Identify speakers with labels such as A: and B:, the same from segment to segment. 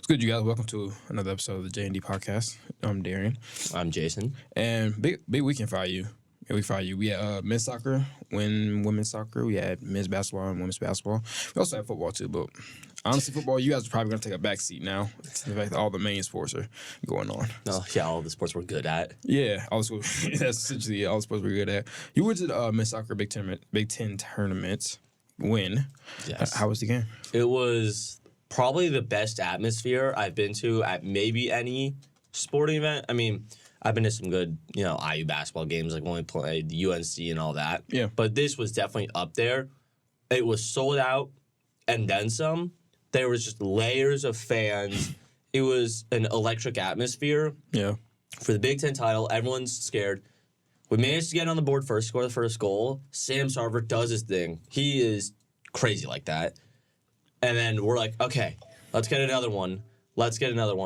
A: It's good, you guys. Welcome to another episode of the J&D Podcast. I'm Darien.
B: I'm Jason.
A: And big weekend for you. We had men's soccer, women's soccer. We had men's basketball and women's basketball. We also had football, too. But honestly, football, you guys are probably going to take a back seat now. To the fact that all the main sports are going on.
B: Oh, yeah, all the sports we're good at.
A: Yeah, that's essentially all the sports we're good at. You went to the men's soccer Big Ten tournament. Win.
B: Yes.
A: How was the game?
B: It was probably the best atmosphere I've been to at maybe any sporting event. I mean, I've been to some good, IU basketball games, like when we played UNC and all that.
A: Yeah.
B: But this was definitely up there. It was sold out and then some. There was just layers of fans. It was an electric atmosphere.
A: Yeah.
B: For the Big Ten title, everyone's scared. We managed to get on the board first, score the first goal. Sam Sarver does his thing. He is crazy like that. And then we're like, okay, let's get another one.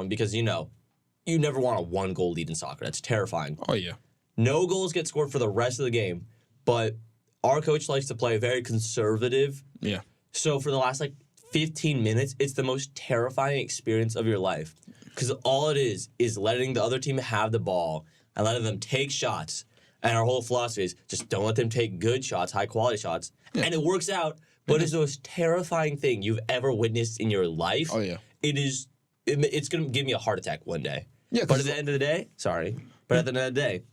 B: Because, you never want a one-goal lead in soccer. That's terrifying.
A: Oh, yeah.
B: No goals get scored for the rest of the game. But our coach likes to play very conservative.
A: Yeah.
B: So for the last, 15 minutes, it's the most terrifying experience of your life. Because all it is letting the other team have the ball and letting them take shots. And our whole philosophy is just don't let them take good shots, high-quality shots. Yeah. And it works out, but it's the most terrifying thing you've ever witnessed in your life.
A: Oh, yeah.
B: It's going to give me a heart attack one day.
A: Yeah,
B: but at the end of the day, at the end of the day,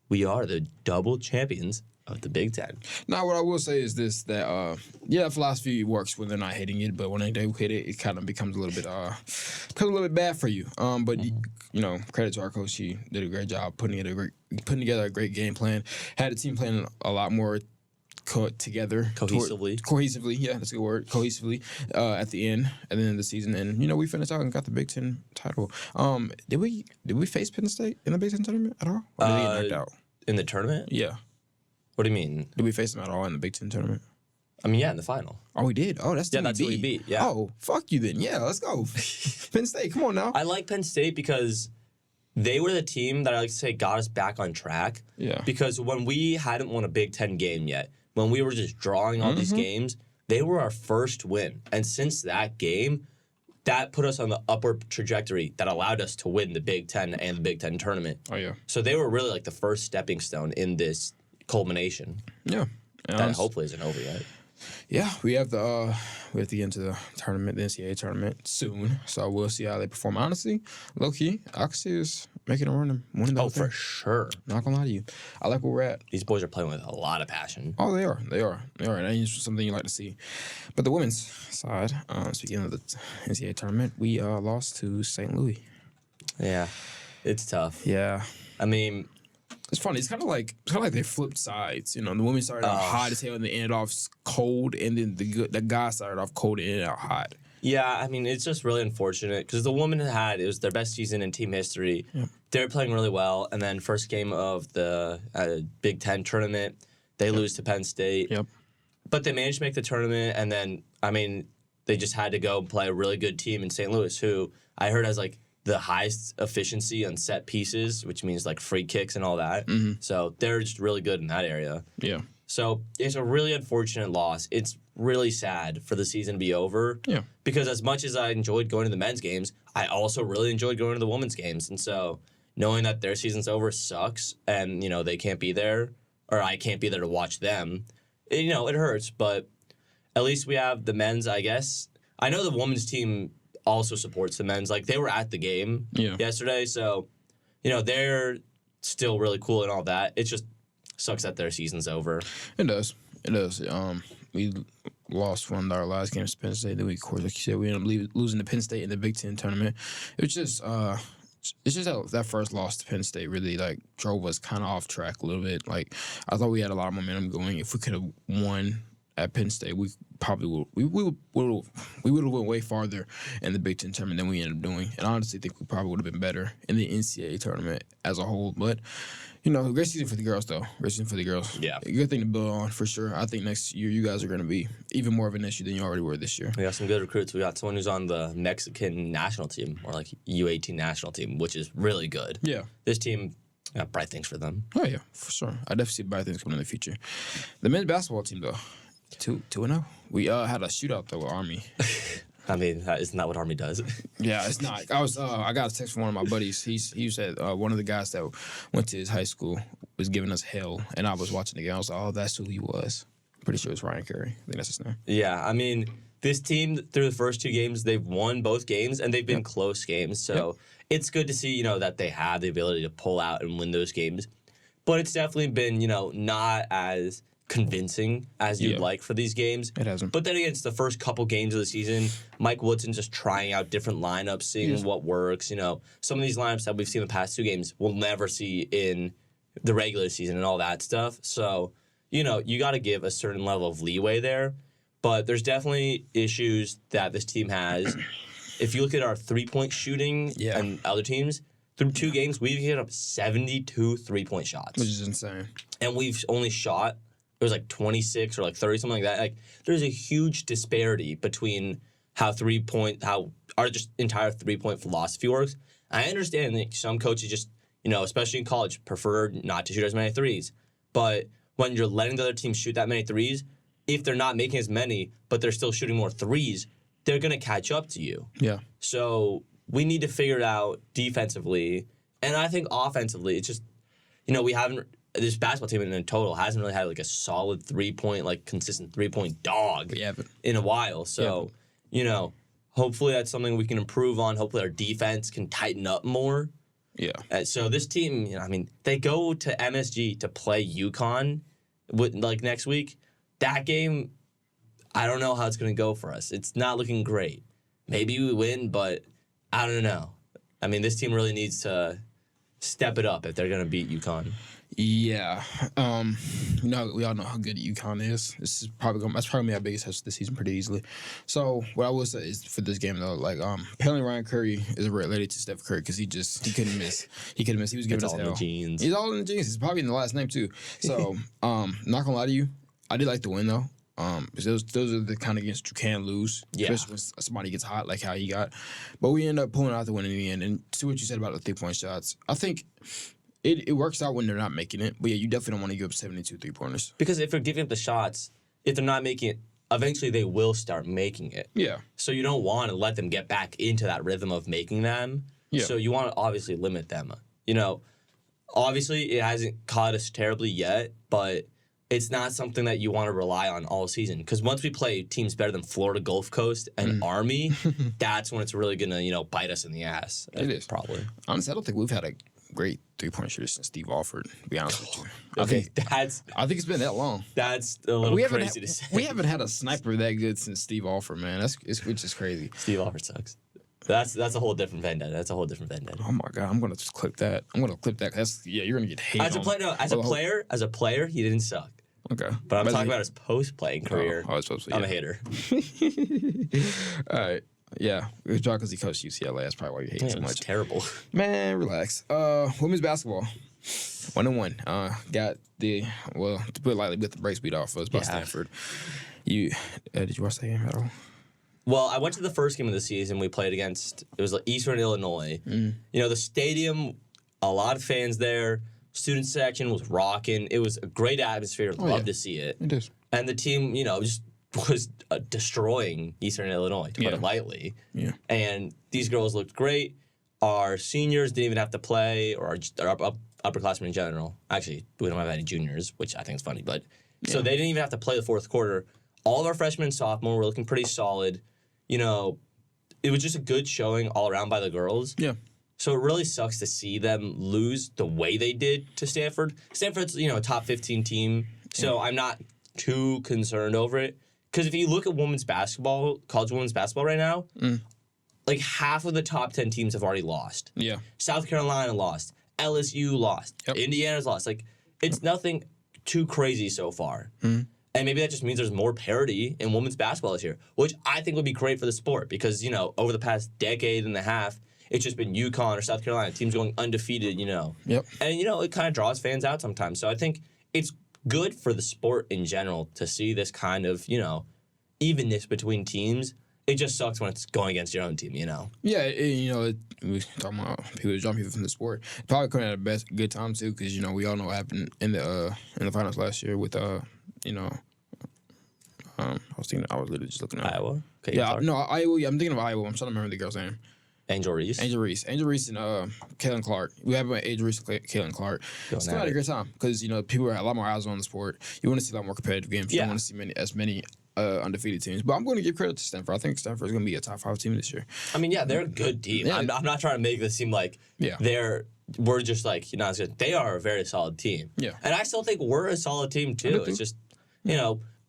B: we are the double champions of the Big Ten.
A: Now, what I will say is this, that, philosophy works when they're not hitting it, but when they do hit it, it kind of becomes a little bit bad for you. But, credit to our coach. He did a great job putting together a great game plan. Had the team playing a lot more together.
B: Cohesively.
A: Yeah, that's a good word. Cohesively at the end of the season. And, we finished out and got the Big Ten title. Did we face Penn State in the Big Ten tournament at all? Or did they get knocked out?
B: In the tournament?
A: Yeah.
B: What do you mean?
A: Did we face them at all in the Big Ten tournament?
B: I mean, yeah, in the final.
A: Oh, we did? Oh, that's
B: who we beat. Yeah.
A: Oh, fuck you then. Yeah, let's go. Penn State, come on now.
B: I like Penn State because they were the team that I like to say got us back on track.
A: Yeah.
B: Because when we hadn't won a Big Ten game yet, when we were just drawing all these games, they were our first win. And since that game, that put us on the upward trajectory that allowed us to win the Big Ten and the Big Ten tournament.
A: Oh, yeah.
B: So they were really the first stepping stone in this culmination.
A: Yeah.
B: That hopefully isn't over yet.
A: Yeah, we have to get into the tournament, the NCAA tournament soon. So we'll see how they perform. Honestly, low key, I could see us making a run and winning the whole thing.
B: For sure.
A: Not gonna lie to you. I like where we're at.
B: These boys are playing with a lot of passion.
A: Oh, they are. And it's something you like to see. But the women's side, speaking of the NCAA tournament, we lost to St. Louis.
B: Yeah, it's tough.
A: Yeah.
B: I mean,
A: it's funny. It's kind of like they flipped sides. The women started off hot as hell and they ended off cold, and then the guys started off cold and ended out hot.
B: Yeah, I mean, it's just really unfortunate because the women it was their best season in team history. Yep. They were playing really well, and then first game of the Big Ten tournament, they lose to Penn State.
A: Yep.
B: But they managed to make the tournament, and then, they just had to go and play a really good team in St. Louis, who I heard has, the highest efficiency on set pieces, which means, free kicks and all that. Mm-hmm. So they're just really good in that area.
A: Yeah.
B: So it's a really unfortunate loss. It's really sad for the season to be over.
A: Yeah.
B: Because as much as I enjoyed going to the men's games, I also really enjoyed going to the women's games. And so knowing that their season's over sucks and, they can't be there, or I can't be there to watch them, it hurts. But at least we have the men's, I guess. I know the women's team also supports the men's. They were at the game yesterday. So, they're still really cool and all that. It just sucks that their season's over.
A: It does. We lost one of our last games to Penn State. Then we, of course, like you said, we ended up losing to Penn State in the Big Ten tournament. It's just that first loss to Penn State really drove us kind of off track a little bit. I thought we had a lot of momentum going. If we could have won at Penn State, we probably would have went way farther in the Big Ten tournament than we ended up doing. And I honestly think we probably would have been better in the NCAA tournament as a whole. But great season for the girls, though. Great season for the girls.
B: Yeah.
A: A good thing to build on, for sure. I think next year you guys are going to be even more of an issue than you already were this year.
B: We got some good recruits. We got someone who's on the Mexican national team, or U18 national team, which is really good.
A: Yeah.
B: This team, got bright things for them.
A: Oh, yeah, for sure. I definitely see bright things coming in the future. The men's basketball team, though, 2-0. We had a shootout, though, with Army.
B: I mean, isn't that what Army does?
A: Yeah, it's not. I got a text from one of my buddies. He said one of the guys that went to his high school was giving us hell, and I was watching the game. I was like, oh, that's who he was. Pretty sure it's Ryan Curry. I think that's his name.
B: Yeah, I mean, this team through the first 2 games, they've won both games, and they've been close games. So it's good to see, that they have the ability to pull out and win those games. But it's definitely been, not as convincing as you'd like for these games.
A: It hasn't.
B: But then again, it's the first couple games of the season. Mike Woodson's just trying out different lineups, seeing what works. Some of these lineups that we've seen the past 2 games we'll never see in the regular season and all that stuff. So, you got to give a certain level of leeway there. But there's definitely issues that this team has. If you look at our 3-point shooting and other teams, through 2 games, we've hit up 72 3-point shots.
A: Which is insane.
B: And we've only shot, it was like 26 or like 30, something like that. Like, there's a huge disparity between how our just entire 3-point philosophy works. I understand that some coaches just, especially in college, prefer not to shoot as many threes. But when you're letting the other team shoot that many threes, if they're not making as many, but they're still shooting more threes, they're going to catch up to you.
A: Yeah.
B: So we need to figure it out defensively. And I think offensively, it's just, this basketball team in total hasn't really had like a solid 3-point, like consistent 3-point dog in a while. So, hopefully that's something we can improve on. Hopefully our defense can tighten up more.
A: Yeah.
B: So this team, they go to MSG to play UConn next week. That game, I don't know how it's going to go for us. It's not looking great. Maybe we win, but I don't know. I mean, this team really needs to step it up if they're going to beat UConn.
A: Yeah. We all know how good UConn is. That's probably our biggest test this season pretty easily. So what I will say is for this game though, apparently Ryan Curry is related to Steph Curry because he couldn't miss. He couldn't miss. He was giving us hell.
B: All in the genes.
A: He's all in the genes. He's probably in the last name too. So not gonna lie to you, I did like the win though. Because those are the kind of games you can lose, especially when somebody gets hot like how he got. But we end up pulling out the win in the end. And to what you said about the 3-point shots, I think it works out when they're not making it. But yeah, you definitely don't want to give up 72 3-pointers.
B: Because if they're giving up the shots, if they're not making it, eventually they will start making it.
A: Yeah.
B: So you don't want to let them get back into that rhythm of making them. Yeah. So you want to obviously limit them. Obviously it hasn't caught us terribly yet, but it's not something that you want to rely on all season. Because once we play teams better than Florida Gulf Coast and Army, that's when it's really going to, bite us in the ass.
A: It is.
B: Probably.
A: Honestly, I don't think we've had a great 3-point shooter since Steve Alford, to be honest with you.
B: I think
A: it's been that long.
B: That's a little crazy to say.
A: We haven't had a sniper that good since Steve Alford, man. Which is crazy.
B: Steve Alford sucks. That's a whole different vendetta.
A: Oh my god, I'm gonna just clip that. You're gonna get hate.
B: As a player, he didn't suck.
A: Okay.
B: But I'm talking about his post-playing career. I'm a hater.
A: All right. Yeah. It's probably because he coached UCLA. That's probably why you hate so much.
B: It's terrible.
A: Man, relax. Women's basketball. 1-1. Got to put it lightly, with the brakes beat off us by Stanford. Did you watch that game at all?
B: Well, I went to the first game of the season we played against. It was Eastern Illinois. The stadium, a lot of fans there. Student section was rocking. It was a great atmosphere. Love to see it.
A: It is.
B: And the team, just was destroying Eastern Illinois, to put it lightly.
A: Yeah.
B: And these girls looked great. Our seniors didn't even have to play, or our upperclassmen in general. Actually, we don't have any juniors, which I think is funny. But so they didn't even have to play the fourth quarter. All of our freshmen and sophomore were looking pretty solid. It was just a good showing all around by the girls.
A: Yeah.
B: So it really sucks to see them lose the way they did to Stanford. Stanford's, a top 15 team, so I'm not too concerned over it. Because if you look at college women's basketball right now, half of the top 10 teams have already lost.
A: Yeah.
B: South Carolina lost. LSU lost. Yep. Indiana's lost. It's nothing too crazy so far. And maybe that just means there's more parity in women's basketball this year, which I think would be great for the sport because, over the past decade and a half, it's just been UConn or South Carolina, teams going undefeated,
A: Yep.
B: And, it kind of draws fans out sometimes. So I think it's good for the sport in general to see this kind of, evenness between teams. It just sucks when it's going against your own team,
A: Yeah, we talking about people jumping people from the sport. Probably coming at a good time, too, because, we all know what happened in the finals last year with, I was literally just looking at
B: Iowa. Okay,
A: Yeah, no, Iowa. Yeah, I'm thinking of Iowa. I'm trying to remember the girl's name.
B: Angel Reese.
A: Angel Reese and Kaylin Clark. We have Angel Reese and Kaylin Clark. It's still had a great time because people have a lot more eyes on the sport. You want to see a lot more competitive games. You don't want to see as many undefeated teams. But I'm going to give credit to Stanford. I think Stanford's going to be a top 5 team this year.
B: I mean, they're a good team. Yeah. I'm not trying to make this seem like we're just like as good. They are a very solid team.
A: Yeah,
B: and I still think we're a solid team too. It's just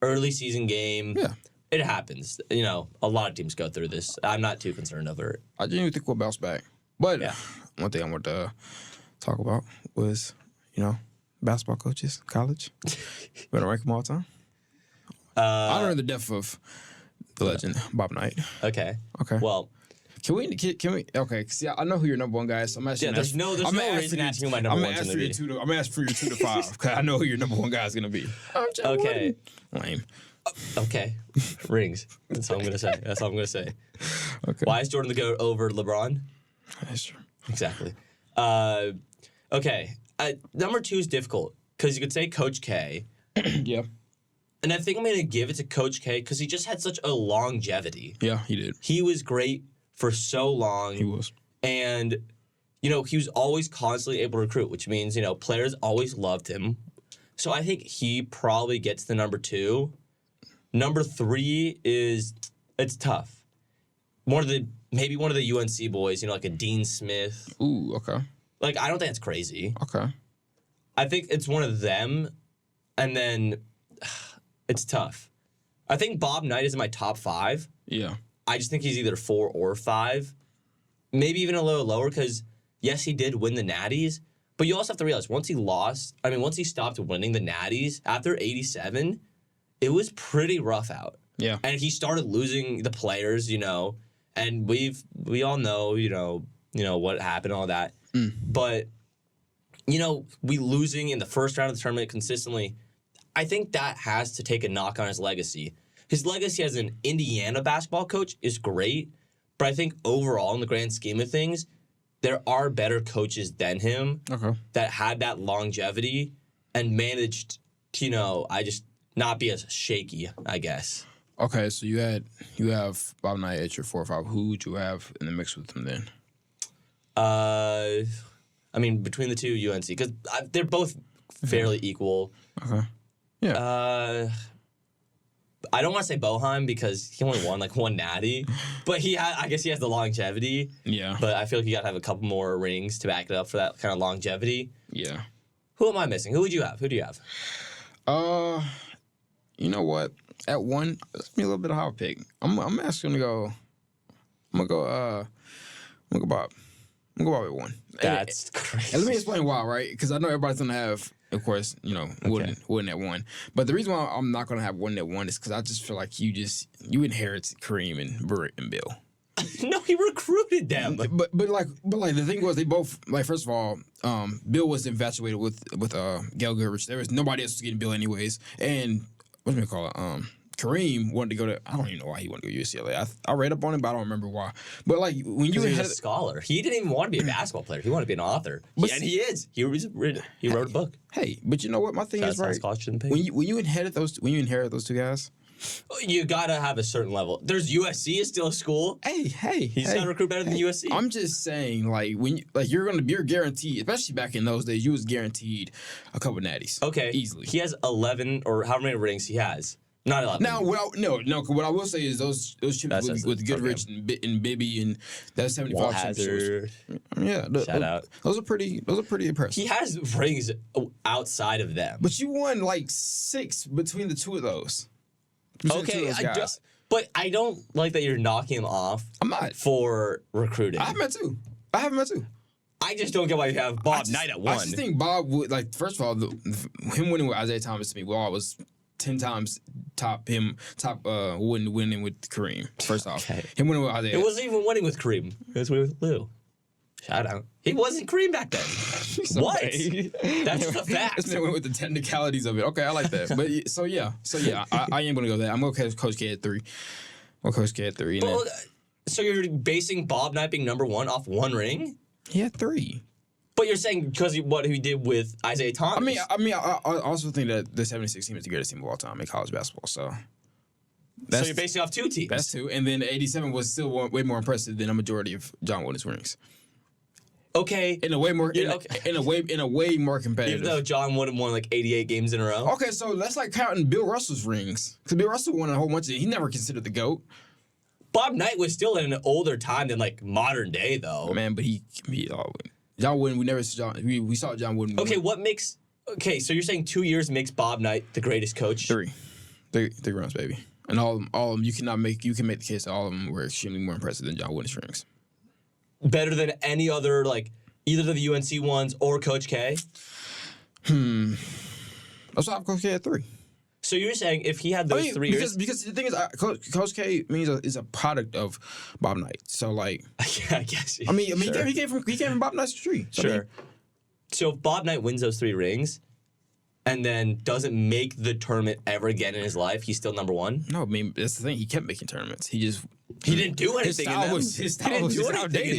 B: early season game.
A: Yeah.
B: It happens. A lot of teams go through this. I'm not too concerned over it.
A: I genuinely think we'll bounce back. But one thing I wanted to talk about was, basketball coaches, college. Better rank them all the time. I don't know the depth of the legend, Bob Knight.
B: Okay.
A: Well, can we? Okay. See, I know who your number one guy is. So I'm asking.
B: Yeah, there's no reason asking who my number one is going to be.
A: I'm gonna ask for your 2 to 5 because I know who your number one guy is going to be.
B: Okay.
A: Lame.
B: Okay. Rings. That's all I'm going to say.
A: Okay.
B: Why is Jordan the GOAT over LeBron?
A: That's true.
B: Exactly. Okay. Number 2 is difficult because you could say Coach K.
A: Yeah.
B: And I think I'm going to give it to Coach K because he just had such a longevity.
A: Yeah, he did.
B: He was great for so long.
A: He was.
B: And, he was always constantly able to recruit, which means, players always loved him. So I think he probably gets the number 2. Number 3 it's tough. Maybe one of the UNC boys, like a Dean Smith.
A: Ooh, okay.
B: Like, I don't think that's crazy.
A: Okay.
B: I think it's one of them, and then it's tough. I think Bob Knight is in my top 5.
A: Yeah.
B: I just think he's either 4 or 5. Maybe even a little lower because, yes, he did win the Natties, but you also have to realize once he stopped winning the Natties, after 87, it was pretty rough out.
A: Yeah.
B: And he started losing the players, and we all know, what happened, all that. But, we losing in the first round of the tournament consistently, I think that has to take a knock on his legacy. His legacy as an Indiana basketball coach is great, but I think overall, in the grand scheme of things, there are better coaches than him that had that longevity and managed to, not be as shaky, I guess.
A: Okay, so you have Bob Knight at your 4 or 5. Who would you have in the mix with him then?
B: Between the 2, UNC, because they're both fairly equal.
A: Okay. Yeah.
B: I don't want to say Boheim because he only won one natty, but I guess he has the longevity.
A: Yeah.
B: But I feel like you got to have a couple more rings to back it up for that kind of longevity.
A: Yeah.
B: Who am I missing? Who would you have? Who do you have?
A: You know what? At 1, let's be a little bit of a hot pick. I'm actually gonna go. I'm gonna go Bob. I'm gonna go Bob at 1.
B: That's crazy.
A: And let me explain why, right? Because I know everybody's gonna have, of course, Wooden at 1. But the reason why I'm not gonna have Wooden at 1 is because I just feel like you inherit Kareem and Burrett and Bill.
B: No, he recruited them.
A: But the thing was, they both, first of all, Bill was infatuated with Gail Goodrich. There was nobody else was getting Bill anyways, and Kareem wanted to go to, I don't even know why he wanted to go to UCLA. I read up on it, but I don't remember why. But when you
B: was a scholar, he didn't even want to be a basketball player. He wanted to be an author. And he is. He wrote a book.
A: Hey, but you know what? My thing is, right? When you inherit those 2 guys,
B: you gotta have a certain level. There's USC is still a school.
A: Hey,
B: he's gotta recruit better than USC.
A: I'm just saying, when you're guaranteed, especially back in those days, you was guaranteed a couple natties.
B: Okay,
A: easily.
B: He has 11 or how many rings he has. Not 11.
A: Now, what I will say is those chips with Goodrich and Bibby and that 75
B: Hazard.
A: Yeah,
B: shout out.
A: Those are pretty impressive.
B: He has rings outside of them.
A: But you won 6 between the 2 of those.
B: Okay, but I don't like that you're knocking him off.
A: I'm not
B: for recruiting.
A: I have met too.
B: I just don't get why you have Bob Knight at 1.
A: I just think Bob would first of all, him winning with Isaiah Thomas to me, was 10 times top winning with Kareem. First off, him winning with Isaiah.
B: It wasn't even winning with Kareem. It was winning with Lou. Shout out. He wasn't Kareem back then. What? That's just a fact.
A: It's with the technicalities of it. Okay, I like that. But so yeah, I am gonna go there. I'm gonna go Coach K at 3. I'll Coach K at 3.
B: So you're basing Bob Knight being number 1 off 1 ring?
A: He had 3.
B: But you're saying because what he did with Isaiah Thomas.
A: I mean, I also think that the 76 team is the greatest team of all time in college basketball. So
B: So you're basing off 2 teams.
A: That's 2. And then 87 was still way more impressive than a majority of John Wooden's rings.
B: Okay.
A: In a way more competitive.
B: Even though John Wooden won like 88 games in a row.
A: Okay, so that's like counting Bill Russell's rings. Because Bill Russell won a whole bunch of. He never considered the GOAT.
B: Bob Knight was still in an older time than like modern day though.
A: Man, but John Wooden. We never saw John. We saw John Wooden.
B: Okay, what makes? Okay, so you're saying 2 years makes Bob Knight the greatest coach?
A: 3 runs, baby. And all of them, you can make the case that all of them were extremely more impressive than John Wooden's rings.
B: Better than any other, like, either the UNC ones or Coach K?
A: That's why I've Coach K at 3.
B: So you're saying if he had those 3 years...
A: Because the thing is, Coach K is a product of Bob Knight. So, like...
B: Yeah, I guess.
A: I mean,
B: sure.
A: he came from Bob Knight's tree. So,
B: Sure. So if Bob Knight wins those 3 rings and then doesn't make the tournament ever again in his life, he's still number 1?
A: No, I mean, that's the thing. He kept making tournaments. He
B: didn't do anything in them.
A: His style was just outdated.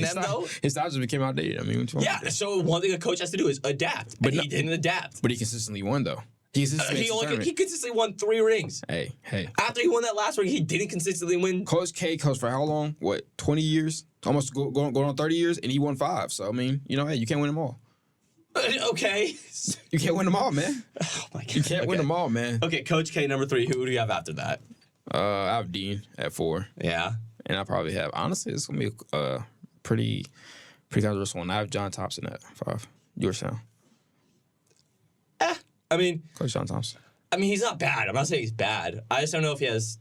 A: His style just became outdated. I mean,
B: yeah, so one thing a coach has to do is adapt. But he didn't adapt.
A: But he consistently won, though. He
B: consistently won 3 rings.
A: Hey.
B: After he won that last ring, he didn't consistently win.
A: Coach K coached for how long? What, 20 years? Almost going on 30 years, and he won 5. So, I mean, hey, you can't win them all.
B: Okay.
A: You can't win them all, man.
B: Oh, my God.
A: You can't win them all, man.
B: Okay, Coach K, number 3. Who do you have after that?
A: I have Dean at 4.
B: Yeah.
A: And I probably have, honestly, it's going to be a pretty controversial one. I have John Thompson at 5. Georgetown.
B: I mean,
A: Coach John Thompson.
B: I mean, he's not bad. I'm not saying he's bad. I just don't know if he has,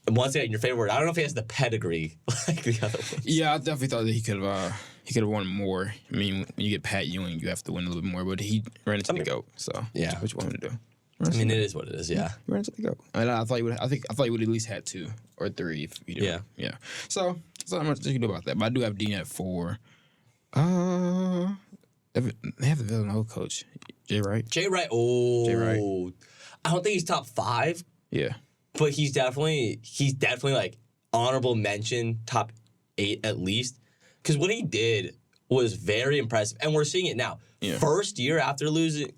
B: once again, your favorite word, I don't know if he has the pedigree like the other ones.
A: Yeah, I definitely thought that he could have won more. I mean, when you get Pat Ewing, you have to win a little bit more, but he ran into the GOAT. So,
B: yeah.
A: What you want him to do?
B: I mean, it is what it is, yeah.
A: He ran into the GOAT. I thought he would at least had 2 or 3 if you do. Yeah. So not much you can do about that. But I do have Dean at 4. They have the Villanova coach, Jay Wright.
B: Jay Wright. Oh.
A: Jay Wright.
B: I don't think he's top 5.
A: Yeah.
B: But he's definitely like honorable mention, top 8 at least. Because what he did was very impressive, and we're seeing it now.
A: Yeah.
B: First year after losing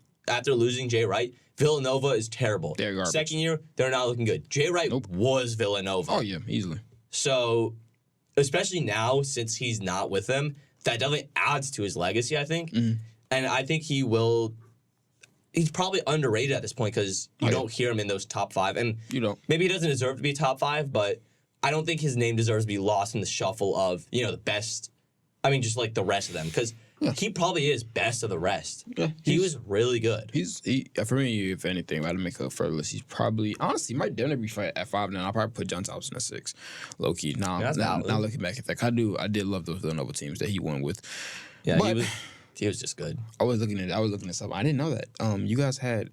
B: Jay Wright, Villanova is terrible.
A: They're garbage.
B: Second year, they're not looking good. Jay Wright was Villanova.
A: Oh yeah, easily.
B: So, especially now since he's not with them, that definitely adds to his legacy, I think. Mm-hmm. And I think he will. He's probably underrated at this point because you don't hear him in those top 5. And
A: you don't.
B: Maybe he doesn't deserve to be top 5, but I don't think his name deserves to be lost in the shuffle of, the best. I mean, just like the rest of them. Because he probably is best of the rest. Yeah, he was really good.
A: For me, if anything, if I had to make a further list, he's probably, honestly, he might definitely be at 5 now. I'll probably put John Thompson at 6. Low key. Now looking back at that, I did love those Villanova teams that he won with.
B: Yeah, but he was just good.
A: I was looking at something. I didn't know that. You guys have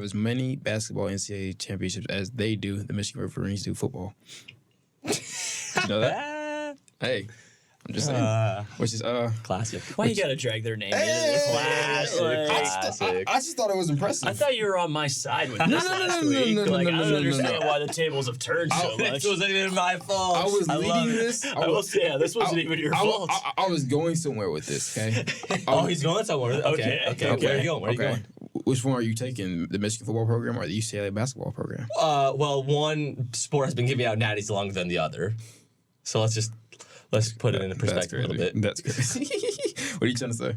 A: as many basketball NCAA championships as they do. The Michigan Wolverines do football. You know that? Hey, I'm just saying. Which is
B: classic.
C: Why you gotta drag their name into this?
B: Classic.
A: I just thought it was impressive.
C: I thought you were on my side with this last week. I don't understand why the tables have turned so much.
B: This wasn't even my fault.
A: I was leading this.
C: This wasn't even your fault.
A: I was going somewhere with this. Okay.
B: He's going somewhere. Okay. Where are you going? Where are you going?
A: Which one are you taking? The Michigan football program or the UCLA basketball program?
B: Well, one sport has been giving out natties longer than the other, so let's put it into perspective a little bit.
A: That's crazy. What are you trying to say?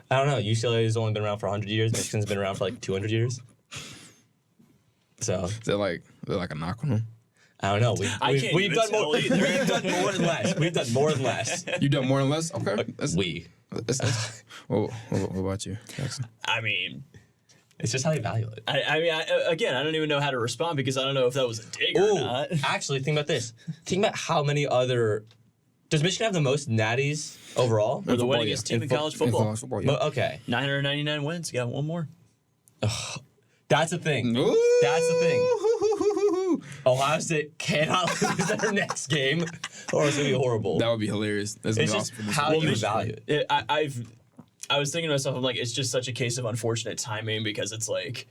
B: I don't know. UCLA has only been around for 100 years. Michigan's been around for like 200 years. So
A: is that like a knock on them?
B: I don't know. We've done more. We've done more than less. We've done more than less.
A: You've done more than less. Okay. What about you, Jackson?
C: I mean,
B: it's just how you value it.
C: I don't even know how to respond because I don't know if that was a dig or not.
B: Actually, think about this. Think about how many other. Does Michigan have the most natties overall?
C: We're the winningest team in college football.
A: Yeah.
B: Okay.
C: 999 wins. Got one more.
B: That's the thing.
A: Ooh.
B: That's the thing. Ohio State cannot lose their next game, or it's gonna be horrible.
A: That would be hilarious. That's gonna
B: it's
A: be
B: just
A: awesome.
B: how you value it.
C: I was thinking to myself, I'm like, it's just such a case of unfortunate timing because it's like,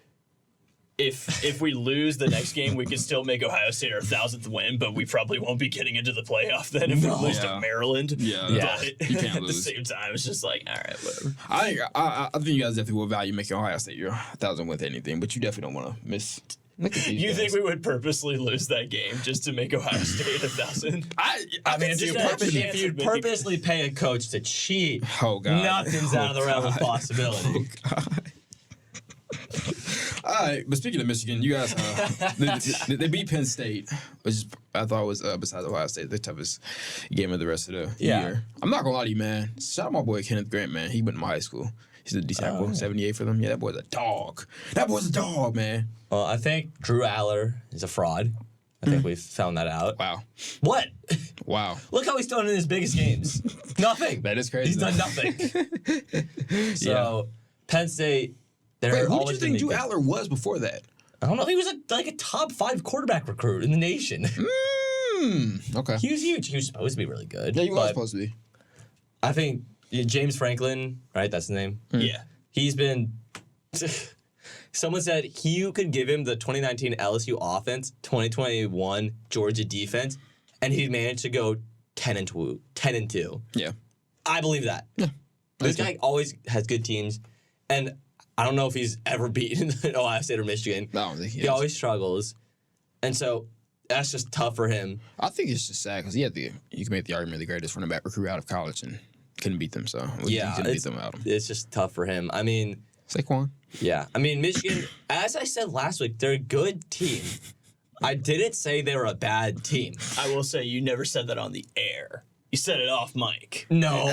C: if we lose the next game, we could still make Ohio State our 1,000th win, but we probably won't be getting into the playoff then if we lose to Maryland.
A: Yeah.
C: But
A: You can't
C: at
A: lose.
C: the same time, it's just like, all right, whatever.
A: I think you guys definitely will value making Ohio State your 1,000 with anything, but you definitely don't want to miss. Look at these
C: You
A: guys.
C: think we would purposely lose that game just to make Ohio State 1,000?
B: I mean, if you purposely pay a coach to cheat,
A: Oh, God.
B: nothing's out of the realm of possibility.
A: All right, but speaking of Michigan, you guys, they beat Penn State, which is, I thought was, besides Ohio State, the toughest game of the rest of the year. I'm not going to lie to you, man. Shout out my boy Kenneth Grant, man. He went to my high school. He's a decent tackle, 78 for them. Yeah, that boy's a dog. That boy's a dog, man.
B: Well, I think Drew Aller is a fraud. I think we've found that out.
A: Wow.
B: What?
A: Wow.
B: Look how he's done in his biggest games. Nothing.
A: That is crazy.
B: He's done nothing. So, Penn State, they're
A: Wait, who did you
B: always
A: think Drew Aller was before that?
B: I don't know. He was a top 5 quarterback recruit in the nation.
A: Okay.
B: He was huge. He was supposed to be really good.
A: Yeah, he was
B: but
A: supposed to be.
B: I think James Franklin, right? That's his name.
C: Yeah.
B: He's been. Someone said you could give him the 2019 LSU offense, 2021 Georgia defense, and he'd manage to go 10-2.
A: Yeah.
B: I believe that. Yeah. This guy always has good teams, and I don't know if he's ever beaten Ohio State or Michigan.
A: I don't think
B: he always struggles, and so that's just tough for him.
A: I think it's just sad because you can make the argument the greatest running back recruit out of college and couldn't beat them. So
B: Yeah,
A: you couldn't beat them without him.
B: It's just tough for him. I mean,
A: Saquon.
B: yeah. I mean, Michigan, as I said last week, they're a good team. I didn't say they were a bad team.
C: I will say you never said that on the air. You said it off mic.
B: No.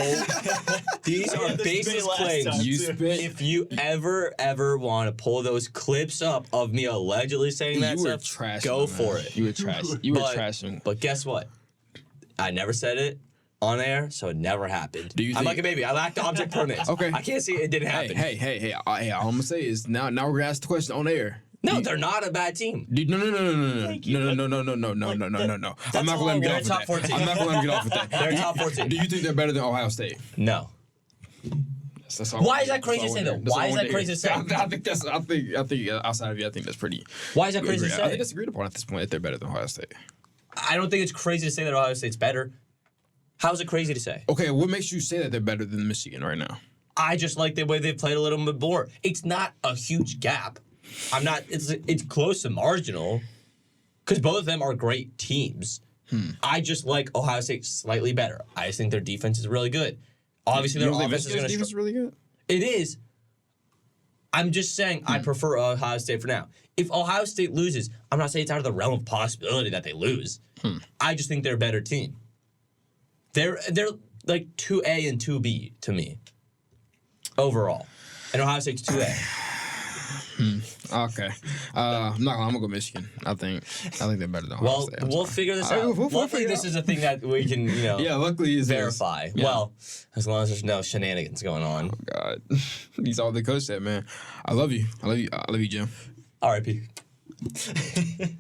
B: These are
C: this
B: baseless
C: last
B: claims.
C: time,
A: You
C: too.
A: spit.
B: If you ever want to pull those clips up of me allegedly saying that
A: You were
B: stuff,
A: trashing
B: go
A: them,
B: for
A: man.
B: it.
A: You were trash. You were
B: But-
A: trashing.
B: But guess what? I never said it on air, so it never happened.
A: Do you
B: I'm
A: think-
B: like a baby. I lacked object permits.
A: Okay.
B: I can't say it didn't happen.
A: Hey! All I'm gonna say is now we're gonna ask the question on air.
B: No, they're not a bad team.
A: No.
C: you.
A: I'm not gonna let him get
B: They're
A: off with
B: top
A: that.
B: 14.
A: I'm not gonna let him get off with that.
B: They're top 14.
A: Do you think they're better than Ohio State?
B: No.
A: That's all
B: Why
A: I
B: is that
A: want-
B: crazy to
A: that's all
B: say,
A: I
B: though?
A: want to hear.
B: Why is
A: That's
B: that
A: all I
B: crazy to say?
A: want hear. I think outside of you, I think that's pretty.
B: Why is that crazy to
A: I think
B: say?
A: that's agreed upon at this point that they're better than Ohio State.
B: I don't think it's crazy to say that Ohio State's better. How is it crazy to say?
A: Okay, what makes you say that they're better than Michigan right now?
B: I just like the way they played a little bit more. It's not a huge gap. It's close to marginal because both of them are great teams. I just like Ohio State slightly better. I just think their defense is really good. Obviously, their offense is going to.
A: Defense is really good.
B: It is. I'm just saying I prefer Ohio State for now. If Ohio State loses, I'm not saying it's out of the realm of possibility that they lose. I just think they're a better team. They're like 2A and 2B to me overall, and Ohio State's 2A.
A: Okay, I'm gonna go Michigan. I think they're better than Ohio
B: Well,
A: State. I'm
B: we'll
A: sorry.
B: figure this
A: All right,
B: out.
A: we'll
B: Luckily,
A: figure it
B: this
A: out.
B: is a thing that we can,
A: Yeah, luckily it's
B: verify.
A: Yeah.
B: Well, as long as there's no shenanigans going on.
A: God, he's all the coach said, man. I love you, Jim.
B: R.I.P.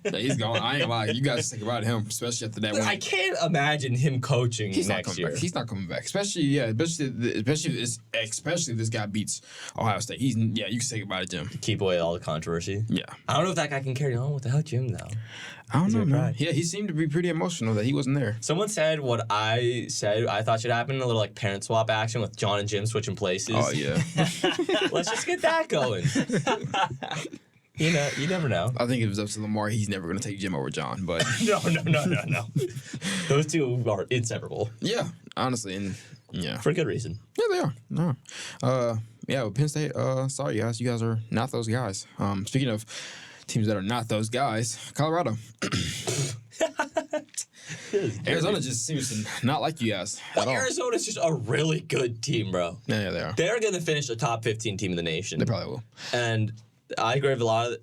A: Yeah, he's gone. I ain't gonna lie. You guys think about him, especially after that win.
B: I can't imagine him coaching
A: He's not
B: next
A: coming
B: year.
A: back. He's not coming back. Especially if this guy beats Ohio State. You can say goodbye to Jim.
B: Keep away all the controversy.
A: Yeah.
B: I don't know if that guy can carry on without Jim, though.
A: I don't know,
B: gonna
A: man.
B: cry.
A: Yeah, he seemed to be pretty emotional that he wasn't there.
B: Someone said what I said I thought should happen, a little like parent swap action with John and Jim switching places.
A: Oh yeah.
B: Let's just get that going. You know, you never know.
A: I think if it was up to Lamar, he's never gonna take Jim over John. But
B: No. Those two are inseparable
A: yeah, honestly, and yeah,
B: for good reason.
A: yeah, they are. No. Yeah, with Penn State. Sorry guys, you guys are not those guys. Speaking of teams that are not those guys, Colorado. Arizona just seems to not like you guys at all.
B: Arizona's just a really good team, bro.
A: Yeah, they are.
B: They're gonna finish the top 15 team in the nation.
A: They probably will.
B: And I give a lot of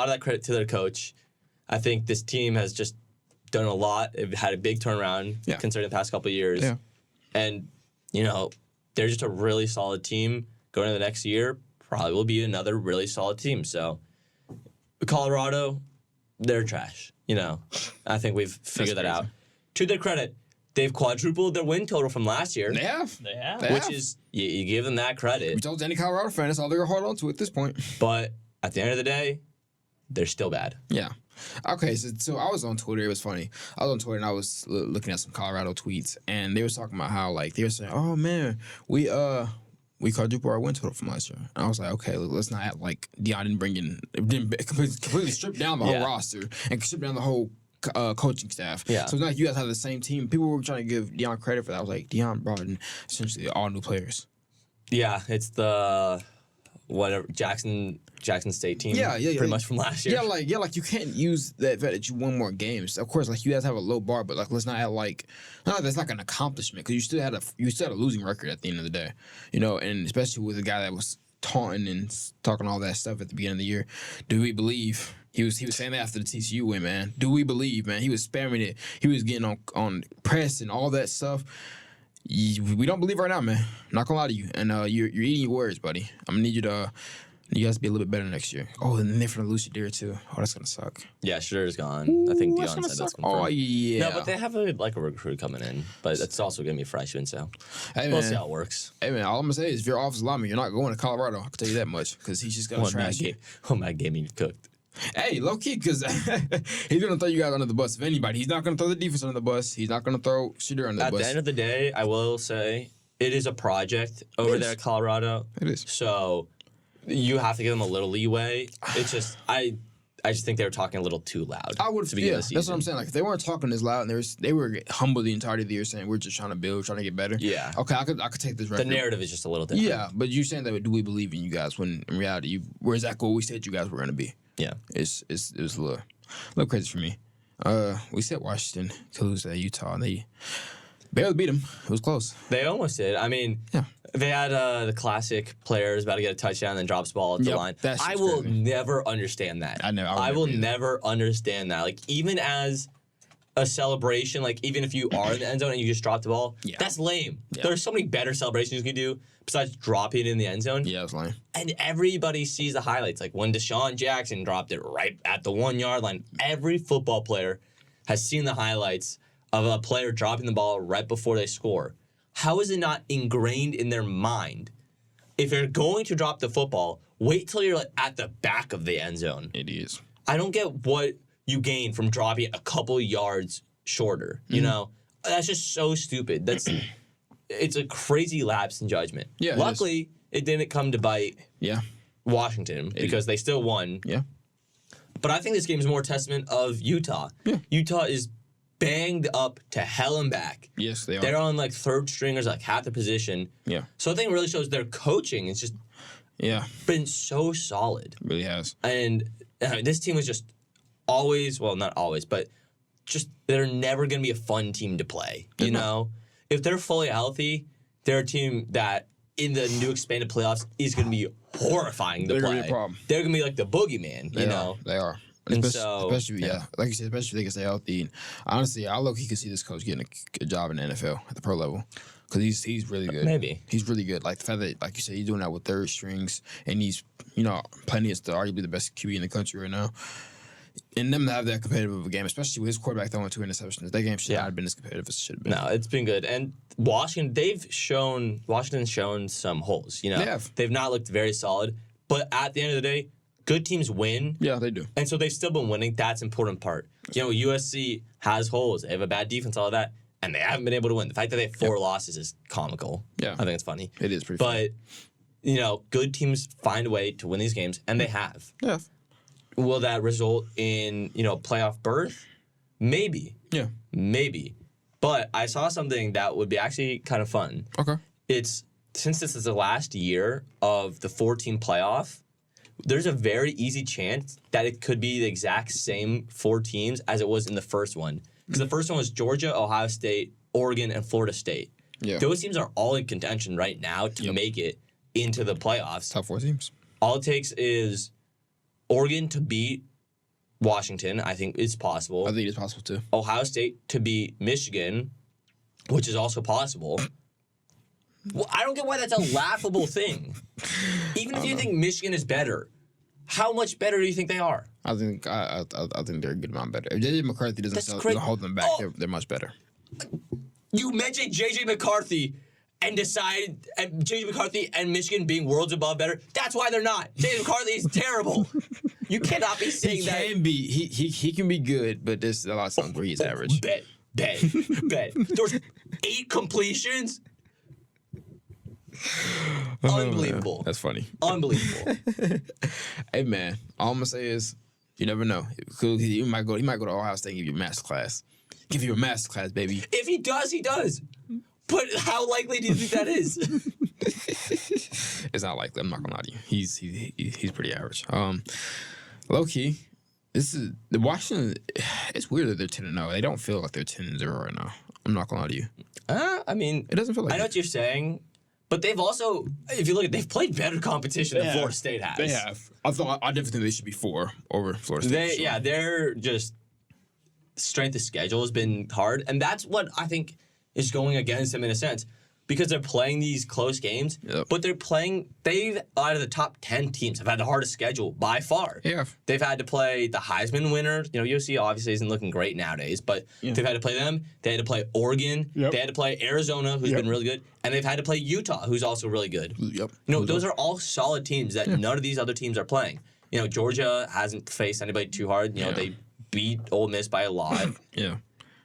B: that credit to their coach. I think this team has just done a lot. They've had a big turnaround considering the past couple of years.
A: Yeah.
B: And, they're just a really solid team. Going into the next year, probably will be another really solid team. So, Colorado, they're trash. I think we've figured that out. To their credit, they've quadrupled their win total from last year.
A: They have.
C: They have.
A: They
B: Which
A: have.
B: is, you give them that credit.
A: We told any Colorado fan that's all they're gonna hold on to at this point.
B: But at the end of the day, they're still bad.
A: Yeah. Okay, so I was on Twitter. It was funny. I was on Twitter and I was looking at some Colorado tweets, and they was talking about how they were saying, "Oh man, we we quadrupled our win total from last year. And I was like, okay, let's not act like Deion didn't completely strip down the whole roster and strip down the whole coaching staff.
B: Yeah.
A: So it's not like you guys have the same team. People were trying to give Deion credit for that. I was like, Deion brought in essentially all new players.
B: Yeah, it's the whatever Jackson State team. Pretty much from last year.
A: Like you can't use that fact that you won more games. Of course, like you guys have a low bar, but like let's not act like that's like an accomplishment because you still had a losing record at the end of the day, and especially with a guy that was taunting and talking all that stuff at the beginning of the year. Do we believe? He was saying that after the TCU win, man. Do we believe, man? He was spamming it. He was getting on press and all that stuff. We don't believe right now, man. I'm not gonna lie to you. And you're eating your words, buddy. I'm gonna need you guys to be a little bit better next year. Oh, and then they're gonna lose Shadir too. Oh, that's gonna suck.
B: Yeah, Shadir's gone. I think Deion said that's confirmed.
A: Oh yeah.
B: No, but they have a recruit coming in, but it's also gonna be a freshman, so we'll see how it works.
A: Hey man, all I'm gonna say is if you're offensive lineman, you're not going to Colorado. I can tell you that much because he's just gonna trash you.
B: One bad game he cooked.
A: Hey, low key, because he's gonna throw you guys under the bus. If anybody, he's not gonna throw the defense under the bus. He's not gonna throw Shadir under the bus.
B: At the end of the day, I will say it is a project over there at Colorado.
A: It is.
B: So you have to give them a little leeway. It's just I just think they were talking a little too loud.
A: I would.
B: To begin the season.
A: That's what I'm saying. Like if they weren't talking this loud and they were humble the entirety of the year, saying we're just trying to build, trying to get better.
B: Yeah.
A: Okay, I could take this record.
B: The narrative is just a little different.
A: Yeah, but you saying that do we believe in you guys when in reality we're exactly what we said you guys were gonna be.
B: Yeah.
A: It was a little crazy for me. We said Washington could lose to Utah and they barely beat them. It was close.
B: They almost did. I mean, they had the classic players about to get a touchdown and then drops the ball at the line. I will never understand that. I will never understand that. Like, even as a celebration, like, even if you are in the end zone and you just drop the ball, that's lame. Yeah. There's so many better celebrations you can do besides dropping it in the end zone.
A: Yeah, it's lame.
B: And everybody sees the highlights. Like, when Deshaun Jackson dropped it right at the 1 yard line, every football player has seen the highlights of a player dropping the ball right before they score. How is it not ingrained in their mind? If you're going to drop the football, wait till you're like at the back of the end zone.
A: It is.
B: I don't get what you gain from dropping it a couple yards shorter. You know, that's just so stupid. It's a crazy lapse in judgment.
A: Yeah.
B: Luckily, it didn't come to bite.
A: Yeah.
B: Washington because they still won.
A: Yeah.
B: But I think this game is more a testament of Utah. Yeah. Utah is banged up to hell and back.
A: Yes, they are.
B: They're on like third stringers, like half the position.
A: Yeah.
B: So I think it really shows their coaching is just been so solid.
A: It really has.
B: And this team was just always, well, not always, but just they're never going to be a fun team to play. You know? If they're fully healthy, they're a team that in the new expanded playoffs is going to be horrifying to play.
A: They're going to be a problem.
B: They're going to be like the boogeyman, you know?
A: They are.
B: And
A: especially, like you said, especially if they can stay healthy. And honestly, I look, he could see this coach getting a job in the NFL at the pro level because he's really good.
B: Maybe
A: he's really good. Like the fact that, like you said, he's doing that with third strings, and he's playing against arguably the best QB in the country right now. And them to have that competitive of a game, especially with his quarterback throwing 2 interceptions, that game should not have been as competitive as it should have been.
B: No, it's been good. And Washington's shown some holes. You know, they've not looked very solid. But at the end of the day, good teams win.
A: Yeah, they do.
B: And so they've still been winning. That's the important part. You know, USC has holes. They have a bad defense, all of that. And they haven't been able to win. The fact that they have 4 losses is comical. Yeah. I think it's funny.
A: It is pretty funny.
B: But, you know, good teams find a way to win these games, and they have.
A: Yeah.
B: Will that result in, playoff berth? Maybe.
A: Yeah.
B: Maybe. But I saw something that would be actually kind of fun.
A: Okay.
B: Since this is the last year of the 14 playoff, there's a very easy chance that it could be the exact same 4 teams as it was in the first one. Because the first one was Georgia, Ohio State, Oregon, and Florida State. Yeah. Those teams are all in contention right now to make it into the playoffs.
A: Top 4 teams.
B: All it takes is Oregon to beat Washington. I think it's possible.
A: I think it's possible too.
B: Ohio State to beat Michigan, which is also possible. Well, I don't get why that's a laughable thing. Even if you think Michigan is better, how much better do you think they are?
A: I think they're a good amount better. If J.J. McCarthy doesn't hold them back, they're much better.
B: You mentioned J.J. McCarthy and J.J. McCarthy and Michigan being worlds above better. That's why they're not. J.J. McCarthy is terrible. You cannot be saying that.
A: He can be good, but there's a lot of times where he's average.
B: Bet. There was 8 completions. Unbelievable.
A: That's funny.
B: Unbelievable.
A: Hey man, all I'm gonna say is, you never know. He might go to Ohio State and give you a master class. Give you a master class, baby.
B: If he does, he does. But how likely do you think that is?
A: It's not likely. I'm not gonna lie to you. He's pretty average. Low key, this is the Washington. It's weird that they're 10-0. They don't feel like they're 10-0 right now. I'm not gonna lie to you.
B: I mean,
A: It doesn't feel like
B: I know what you're saying, but they've also, if you look at, they've played better competition than Florida State has.
A: They have. I definitely think they should be 4 over Florida State.
B: Yeah, they're just strength of schedule has been hard, and that's what I think is going against them in a sense. Because they're playing these close games, but they've, out of the top 10 teams, have had the hardest schedule by far.
A: Yeah.
B: They've had to play the Heisman winner. You know, USC obviously isn't looking great nowadays, but they've had to play them. They had to play Oregon. They had to play Arizona, who's been really good. And they've had to play Utah, who's also really good.
A: Yep.
B: You know, those are all solid teams that none of these other teams are playing. You know, Georgia hasn't faced anybody too hard. You know, they beat Ole Miss by a lot.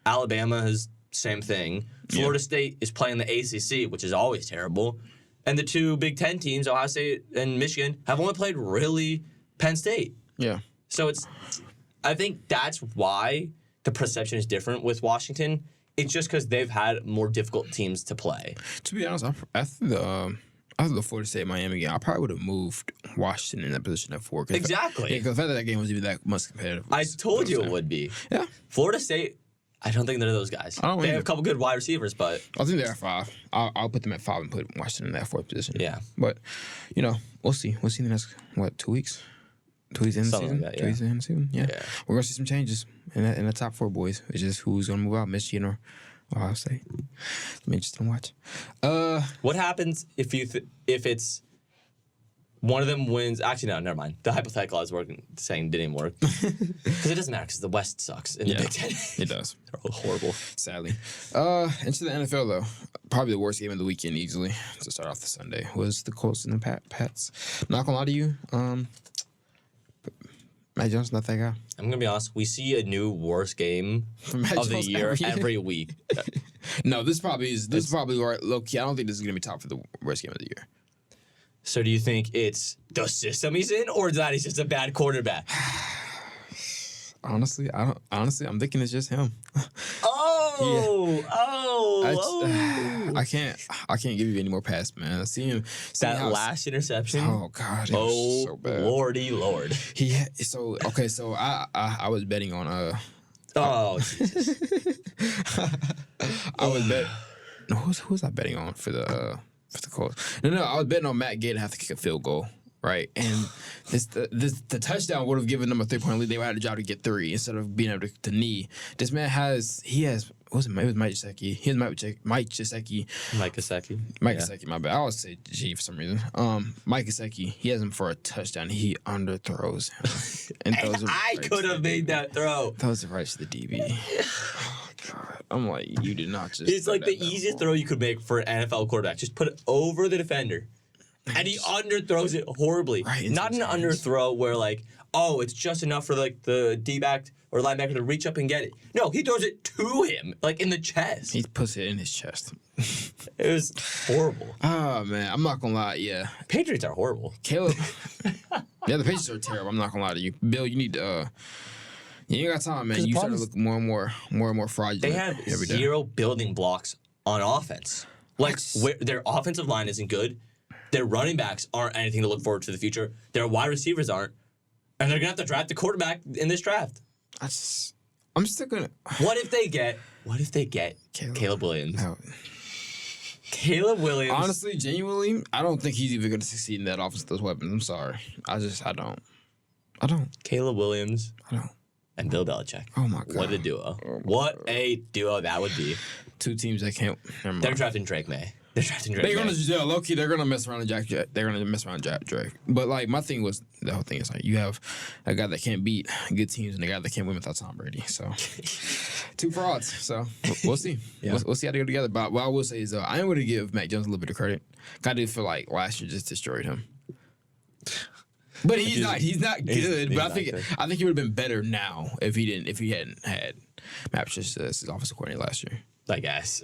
B: Alabama has same thing. Florida State is playing the ACC, which is always terrible. And the two Big Ten teams, Ohio State and Michigan, have only played really Penn State.
A: Yeah.
B: So I think that's why the perception is different with Washington. It's just because they've had more difficult teams to play.
A: To be honest, after the Florida State Miami game, I probably would have moved Washington in that position at 4.
B: Exactly.
A: Because the fact that game was even that much competitive.
B: I told you it would be.
A: Yeah.
B: Florida State, I don't think they're those guys. They have a couple good wide receivers, but
A: I think they're at 5. I'll put them at 5 and put Washington in that 4th position.
B: Yeah.
A: But, you know, we'll see. We'll see in the next, 2 weeks? 2 weeks in the season?
B: Like that,
A: 2 weeks in the season? Yeah. We're going to see some changes in the top 4 boys, which is who's going to move out, Michigan or Ohio State. It's interesting to watch.
B: What happens if it's one of them wins? Actually, no, never mind. The hypothetical I was saying didn't work. Because it doesn't matter because the West sucks in the Big Ten.
A: It does.
B: They're all horrible.
A: Sadly. Into the NFL, though. Probably the worst game of the weekend easily to start off the Sunday was the Colts and the Pats. Not going to lie to you. Matt Jones not that guy.
B: I'm going to be honest. We see a new worst game of the year every week.
A: No, this is probably right. Low key, I don't think this is going to be top for the worst game of the year.
B: So do you think it's the system he's in, or that he's just a bad quarterback?
A: Honestly, I'm thinking it's just him. I can't give you any more pass, man. I see him.
B: That last interception.
A: Oh God. Oh so bad.
B: Lordy Lord.
A: So I was betting on
B: Jesus.
A: I was betting. No, who was I betting on for the Colts? No, I was betting on Matt Gay to have to kick a field goal. Right, and the touchdown would have given them a 3-point lead. They would have had a job to get 3 instead of being able to knee. This man has it was Mike Gesicki. He has Mike Gesicki.
B: Mike Gesicki.
A: Mike Gesicki, my bad. I always say G for some reason. Mike Gesicki, he has him for a touchdown. He underthrows him. And
B: I could have made that throw.
A: Throws it right to the DB. Oh, God. I'm like, you did not just.
B: It's like the easiest throw you could make for an NFL quarterback. Just put it over the defender. And he underthrows it horribly. Right, not an underthrow where it's just enough for the D-back or linebacker to reach up and get it. No, he throws it to him, in the chest.
A: He puts it in his chest.
B: It was horrible.
A: Oh, man. I'm not going to lie. Yeah.
B: Patriots are horrible.
A: Caleb. Yeah, the Patriots are terrible. I'm not going to lie to you. Bill, you need to... you ain't got time, man. You start to look more and more fraudulent.
B: They have zero building blocks on offense. Their offensive line isn't good. Their running backs aren't anything to look forward to the future. Their wide receivers aren't. And they're going to have to draft the quarterback in this draft.
A: I'm still going to...
B: What if they get Caleb Williams? No. Caleb Williams.
A: Honestly, genuinely, I don't think he's even going to succeed in that offense with those weapons. I'm sorry. I don't.
B: Caleb Williams.
A: I don't.
B: And Bill Belichick.
A: Oh, my God.
B: What a duo. A duo that would be.
A: Two teams that can't...
B: They're drafting Drake May. They're
A: gonna low-key, they're gonna mess around with Jack. They're gonna mess around with Drake. But my thing was the whole thing is you have a guy that can't beat good teams and a guy that can't win without Tom Brady. So 2 frauds. So we'll see. We'll see how they go together. But what I will say is I am gonna give Mac Jones a little bit of credit. I do feel like last year just destroyed him. But he's not good. But I think he would have been better now if he hadn't had Matt Patricia as his offensive coordinator last year.
B: I guess.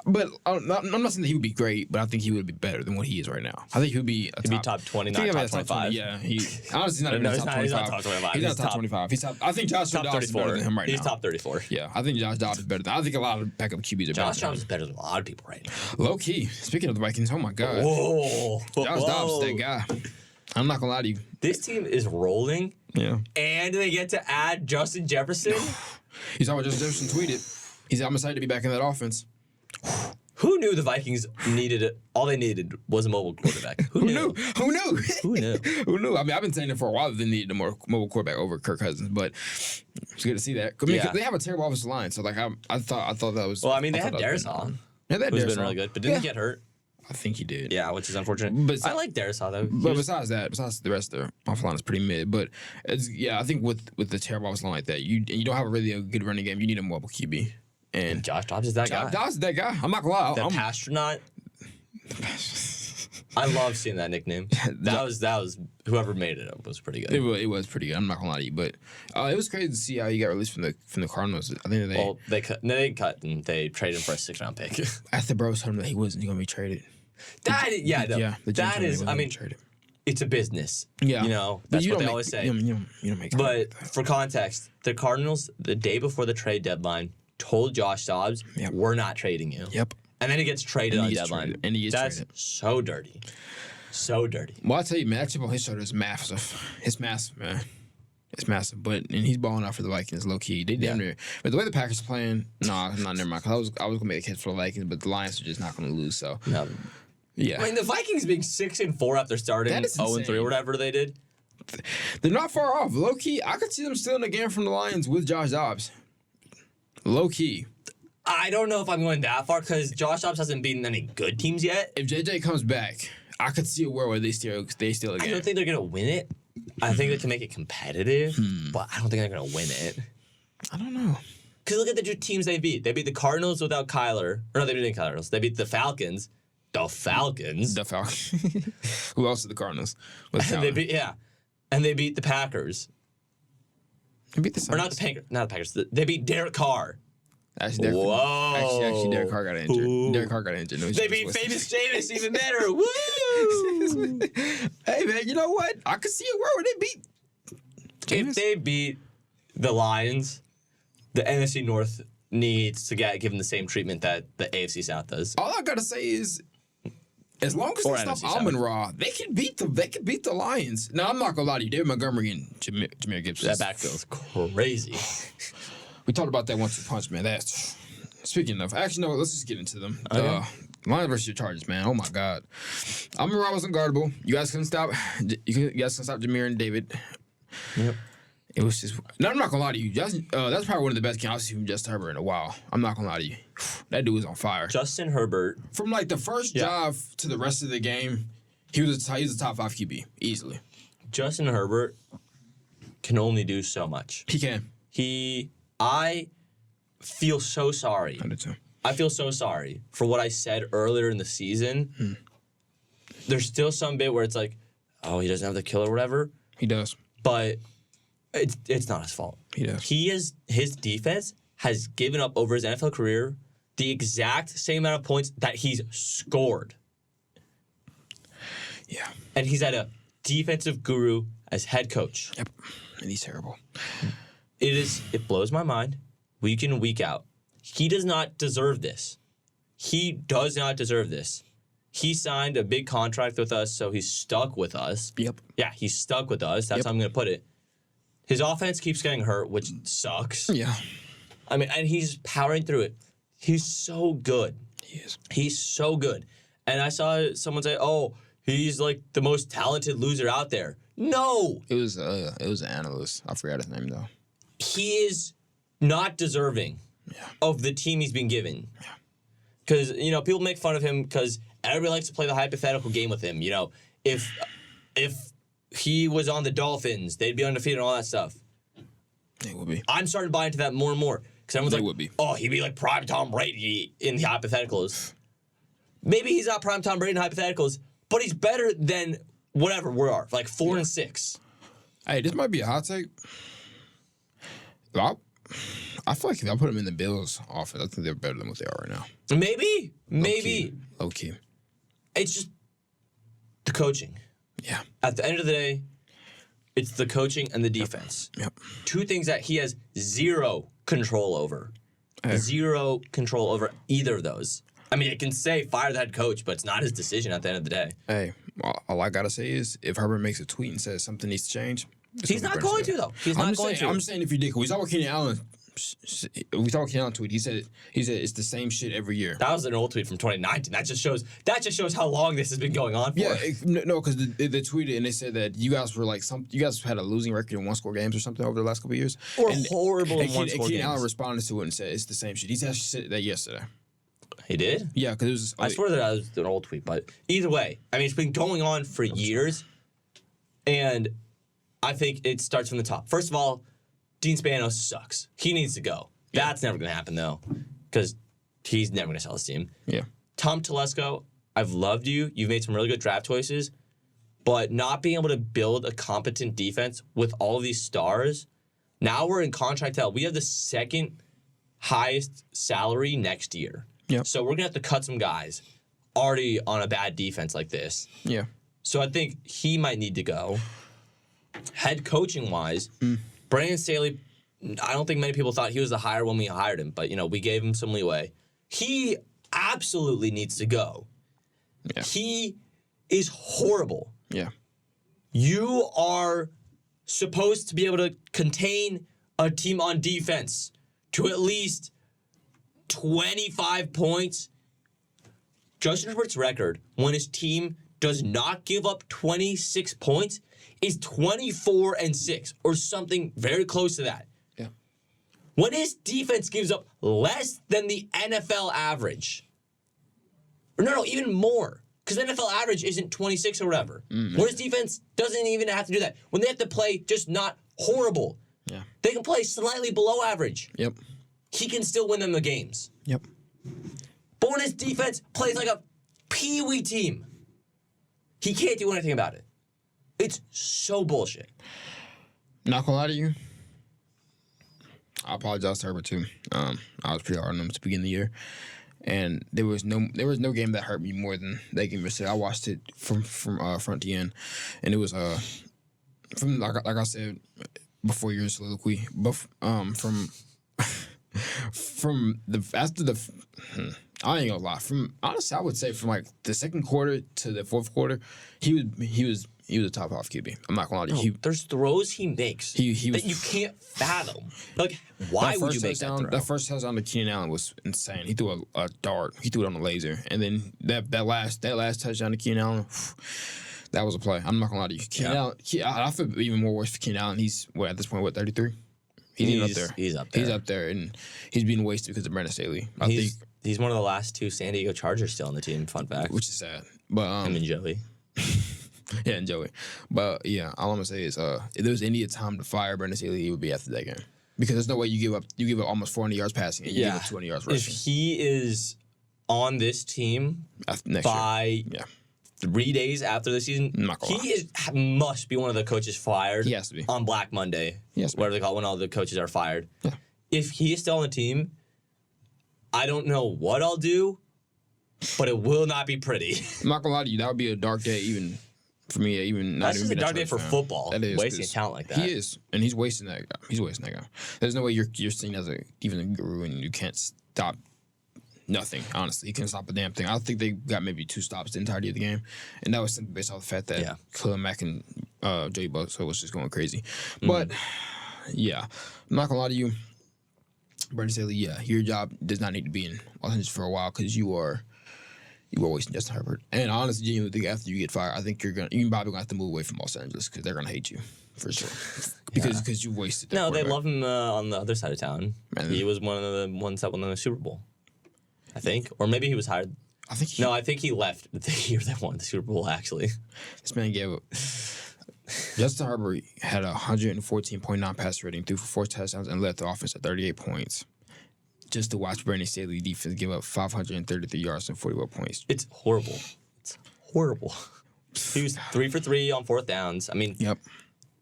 A: But I'm not saying that he would be great, but I think he would be better than what he is right now. I think he would be
B: He'd be top 20, not top 25.
A: Yeah, honestly, he's not even
B: No,
A: top
B: he's
A: 25.
B: not top 25.
A: He's not top 25. He's top. I think Josh
B: top
A: Dobbs is
B: 34.
A: better than him right now.
B: He's top 34.
A: Yeah, I think Josh Dobbs is better. I think a lot of backup QBs are
B: Josh
A: better.
B: Dobbs is better than a lot of people right now.
A: Low key. Speaking of the Vikings, oh my god,
B: Whoa.
A: Josh Dobbs is that guy. I'm not gonna lie to you.
B: This team is rolling,
A: Yeah.
B: and they get to add Justin Jefferson.
A: He's always just Jefferson tweeted. He said, "I'm excited to be back in that offense."
B: Who knew the Vikings needed it? All they needed was a mobile quarterback. Who knew?
A: Who knew?
B: Who knew?
A: Who knew? I mean, I've been saying it for a while that they needed a more mobile quarterback over Kirk Cousins, but it's good to see that. I mean,
B: Yeah.
A: they have a terrible offensive line, so like I thought that was.
B: Well, I mean, they had
A: thought that was
B: Darisaw,
A: Yeah, they had
B: who's
A: Darisaw.
B: been really good, but didn't he get hurt?
A: I think he did.
B: Yeah, which is unfortunate.
A: But
B: I like Darisaw though.
A: But besides the rest of their offensive line is pretty mid. But I think with the terrible offensive line like that, you don't have a really good running game. You need a mobile QB. And
B: Josh Dobbs is that guy.
A: Josh Dobbs is that guy. I'm not gonna lie.
B: The
A: I'm,
B: Pastronaut. I love seeing that nickname. That was whoever made it up was pretty good.
A: it was pretty good. I'm not gonna lie to you, but it was crazy to see how he got released from the Cardinals. I think
B: They cut and they traded him for a 6th-round pick.
A: after Burrows told him that he wasn't going to be traded.
B: The
A: the GM
B: that
A: told him he
B: is.
A: wasn't
B: I
A: gonna
B: mean,
A: be traded.
B: it's a business.
A: Yeah,
B: You know,
A: But
B: that's
A: you
B: what
A: don't
B: they
A: make-
B: always say.
A: You don't make.
B: But for context, the Cardinals, the day before the trade deadline, told Josh Dobbs,
A: Yep.
B: "We're not trading you."
A: Yep.
B: And then he gets traded
A: And
B: on
A: he gets
B: deadline.
A: traded. And he gets
B: That's
A: traded.
B: so dirty. So dirty.
A: Well, I tell you, man, that chip on his shoulder is massive. It's massive, man. It's massive. But and he's balling out for the Vikings, low key. They damn near. But the way the Packers are playing, never mind. Cause I was gonna make a case for the Vikings, but the Lions are just not gonna lose. So
B: No.
A: yeah,
B: I mean, the Vikings being 6-4 after starting
A: That is
B: 0-3
A: insane.
B: or whatever they did.
A: they're not far off. Low key, I could see them stealing a game from the Lions with Josh Dobbs. Low key.
B: I don't know if I'm going that far because Josh Dobbs hasn't beaten any good teams yet.
A: If JJ comes back, I could see a world where they steal a
B: I
A: game.
B: don't think they're going to win it. I think they can make it competitive, but I don't think they're going to win it.
A: I don't know.
B: Because look at the two teams they beat. They beat the Cardinals without Kyler. Or no, they beat the Cardinals. They beat the Falcons. The Falcons.
A: The Falcons. Who else are the Cardinals? With
B: And they beat, and they beat the Packers.
A: They beat the
B: Or not the Packers. They beat Derek Carr.
A: Actually, Derek Carr got injured.
B: Ooh.
A: Derek Carr got injured. No,
B: They beat Famous Jameis even better. Woo!
A: Hey man, you know what? I could see a world where they beat.
B: If they beat the Lions, the NFC North needs to give them the same treatment that the AFC South does.
A: All I gotta say is, as long as
B: Or
A: they stop
B: NFC South.
A: Amon Ra, they can beat the Lions. Now I'm not gonna lie to you, David Montgomery and Jameer Gibson.
B: That backfield's crazy.
A: We talked about that 1-2 punch, man. That's speaking of. Actually, no. Let's just get into them.
B: Okay.
A: Lions versus your Chargers, man. Oh my God. Amon Ra was unguardable. You guys couldn't stop. You guys couldn't stop Jameer and David.
B: Yep.
A: It was just. No, I'm not gonna lie to you. That's probably one of the best games I've seen from Justin Herbert in a while. I'm not gonna lie to you. That dude was on fire.
B: Justin Herbert.
A: From like the first drive to the rest of the game, he was a top 5 QB easily.
B: Justin Herbert can only do so much.
A: He can.
B: I feel so sorry.
A: I do too.
B: I feel so sorry for what I said earlier in the season. There's still some bit where it's like, oh, he doesn't have the kill or whatever.
A: He does.
B: But it's not his fault.
A: He does.
B: His defense has given up over his NFL career the exact same amount of points that he's scored.
A: Yeah.
B: And he's had a defensive guru as head coach.
A: Yep. And he's terrible.
B: It blows my mind week in and week out. He does not deserve this. He does not deserve this. He signed a big contract with us, so he's stuck with us.
A: Yep.
B: Yeah, he's stuck with us. That's how I'm going to put it. His offense keeps getting hurt, which sucks.
A: Yeah.
B: I mean, and he's powering through it. He's so good.
A: He is.
B: He's so good. And I saw someone say, oh, he's like the most talented loser out there. No.
A: It was an analyst. I forgot his name though.
B: He is not deserving of the team he's been given.
A: Yeah.
B: Because, people make fun of him because everybody likes to play the hypothetical game with him. If he was on the Dolphins, they'd be undefeated and all that stuff.
A: It would be.
B: I'm starting to buy into that more and more. Because everyone's
A: They
B: like,
A: would be.
B: oh, he'd be like prime Tom Brady in the hypotheticals. Maybe he's not prime Tom Brady in hypotheticals, but he's better than whatever we are, like 4 and 6.
A: Hey, this might be a hot take. Well, I feel like if I put them in the Bills offense, I think they're better than what they are right now.
B: Maybe.
A: Low key.
B: It's just the coaching.
A: Yeah.
B: At the end of the day, it's the coaching and the defense.
A: Yep.
B: Two things that he has zero control over.
A: Hey.
B: Zero control over either of those. I mean, it can say fire the head coach, but it's not his decision at the end of the day.
A: Hey, all I gotta say is if Herbert makes a tweet and says something needs to change,
B: he's not going to though. He's not going to.
A: I'm saying if you did, we saw what Keenan Allen. We saw what Keenan Allen tweet. He said it's the same shit every year.
B: That was an old tweet from 2019. That just shows how long this has been going on for.
A: Yeah, no, because they tweeted and they said that you guys were like you guys had a losing record in one-score games or something over the last couple of years.
B: Or horrible in one-score games.
A: Keenan Allen responded to it and said it's the same shit. He's actually said that yesterday.
B: He did?
A: Yeah, because it was.
B: I swear that was an old tweet, but either way, I mean, it's been going on for years, and I think it starts from the top. First of all, Dean Spanos sucks. He needs to go. Yeah. That's never going to happen, though, because he's never going to sell his team.
A: Yeah.
B: Tom Telesco, I've loved you. You've made some really good draft choices, but not being able to build a competent defense with all of these stars, now we're in contract hell. We have the second highest salary next year.
A: Yeah.
B: So we're going to have to cut some guys already on a bad defense like this.
A: Yeah.
B: So I think he might need to go. Head coaching-wise, Brandon Staley, I don't think many people thought he was the hire when we hired him, but, we gave him some leeway. He absolutely needs to go.
A: Yeah.
B: He is horrible.
A: Yeah.
B: You are supposed to be able to contain a team on defense to at least 25 points. Justin Herbert's record when his team does not give up 26 points is 24-6 or something very close to that.
A: Yeah.
B: When his defense gives up less than the NFL average, or no, even more, because the NFL average isn't 26 or whatever. When his defense doesn't even have to do that. When they have to play just not horrible, they can play slightly below average.
A: Yep.
B: He can still win them the games.
A: Yep.
B: But when his defense plays like a peewee team, he can't do anything about it. It's so bullshit.
A: Not gonna lie to you. I apologize to Herbert too. I was pretty hard on him to begin the year, and there was no game that hurt me more than that game yesterday. I watched it from front to end, and it was from like I said before your soliloquy, but from the after the. I ain't gonna lie. Honestly, I would say from like the second quarter to the fourth quarter, he was a top 5 QB. I'm not gonna lie to you.
B: There's throws he makes
A: He was,
B: that you can't fathom. Like, why would you make that throw?
A: That first touchdown to Keenan Allen was insane. He threw a dart. He threw it on the laser, and then that last touchdown to Keenan Allen, that was a play. I'm not gonna lie to you. Keenan Allen, I feel even more worse for Keenan Allen. He's at this point 33. He's up there.
B: He's up there.
A: He's up there, and he's being wasted because of Brandon Staley. I think
B: he's one of the last 2 San Diego Chargers still on the team. Fun fact.
A: Which is sad. But
B: him and Joey.
A: Yeah, and Joey. But yeah, all I'm gonna say is if there was any time to fire Brandon Staley, it would be after that game. Because there's no way you give up almost 400 yards passing and you give up 200 yards rushing.
B: If he is on this team
A: next
B: by 3 days after the season, must be one of the coaches fired.
A: He has to be.
B: On Black Monday. Whatever they call it, when all the coaches are fired.
A: Yeah.
B: If he is still on the team, I don't know what I'll do, but it will not be pretty.
A: I'm not gonna lie to you, that would be a dark day even for me. Even not
B: That's
A: even
B: just a dark day for football.
A: That is
B: wasting a talent like that.
A: He is, and he's wasting that guy. He's wasting that guy. There's no way you're seen as even a guru and you can't stop nothing. Honestly, he can't stop a damn thing. I think they got maybe 2 stops the entirety of the game, and that was simply based off the fact that Khalil Mack and Joey Bosa was just going crazy. But yeah, I'm not gonna lie to you, Brandon Staley. Yeah, your job does not need to be in Los Angeles for a while because you are wasting Justin Herbert. And honestly, genuinely think after you get fired, I think you're probably gonna have to move away from Los Angeles because they're gonna hate you for sure because you wasted.
B: No, they love him on the other side of town. He was one of the ones that won the Super Bowl, I think, or maybe he was hired. I think he left the year they won the Super Bowl. Actually,
A: this man gave up. Justin Herbert had a 114.9 passer rating, threw for 4 touchdowns, and led the offense at 38 points. Just to watch Brandon Staley defense give up 533 yards and 41 points.
B: It's horrible. It's horrible. He was 3 for 3 on 4th downs. I mean,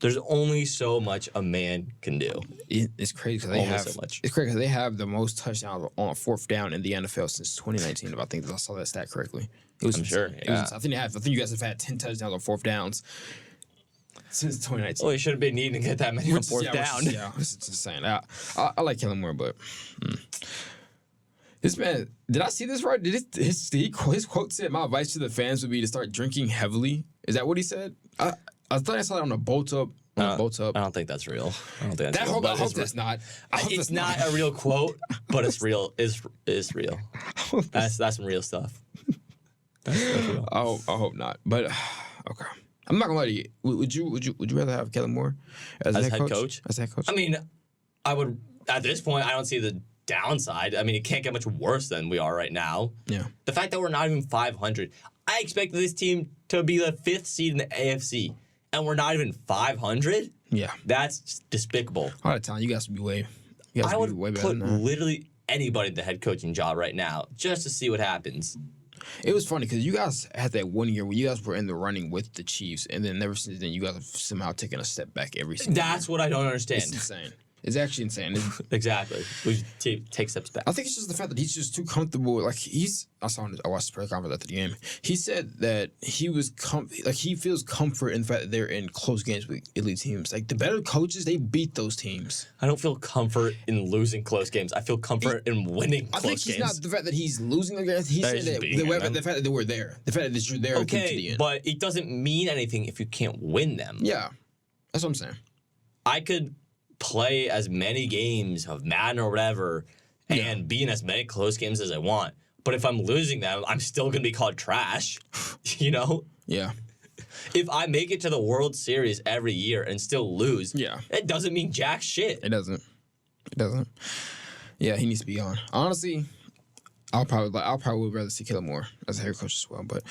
B: There's only so much a man can do.
A: It's crazy because they
B: Only
A: have
B: so much.
A: It's crazy 'cause they have the most touchdowns on a fourth down in the NFL since 2019. If I think I saw that stat correctly, it was
B: I'm sure,
A: insane. It was insane. I think you guys have had 10 touchdowns on fourth downs since 2019.
B: Well, you shouldn't be needing to get that many on fourth down.
A: Yeah, it's insane. I like Kellen Moore, but this man, did I see this right? Did his quote said, "My advice to the fans would be to start drinking heavily." Is that what he said? I thought I saw that on a Bolt Up.
B: I don't think that's real. I don't think that's real.
A: I hope that's not.
B: It's not a real quote, but it's real. Is real. That's some real stuff. That's real.
A: I hope not. But okay, I'm not gonna lie to you. Would you rather have Kellen Moore as head coach? As head coach?
B: I mean, I would. At this point, I don't see the downside. I mean, it can't get much worse than we are right now.
A: Yeah.
B: The fact that we're not even 500, I expected this team to be the 5th seed in the AFC, and we're not even 500.
A: Yeah.
B: That's despicable.
A: All the time, you guys would be way.
B: I would
A: way better
B: put
A: than that.
B: literally anybody in the head coaching job right now just to see what happens.
A: It was funny because you guys had that 1 year where you guys were in the running with the Chiefs, and then ever since then, you guys have somehow taken a step back every single year.
B: That's what I don't understand.
A: It's insane. It's actually insane.
B: Exactly. We take steps back.
A: I think it's just the fact that he's just too comfortable. Like I watched the press conference after the game. He said that he was he feels comfort in the fact that they're in close games with elite teams. Like the better coaches, they beat those teams.
B: I don't feel comfort in losing close games. I feel comfort in winning close games.
A: I think he's not the fact that he's losing the games. He said that the fact that they were there, the fact that you're there to the end.
B: But it doesn't mean anything if you can't win them.
A: Yeah, that's what I'm saying.
B: I could play as many games of Madden or whatever and be in as many close games as I want. But if I'm losing them, I'm still going to be called trash, you know?
A: Yeah.
B: If I make it to the World Series every year and still lose, it doesn't mean jack shit.
A: It doesn't. Yeah, he needs to be on. Honestly, I'll probably would rather see Kellen Moore as a head coach as well. But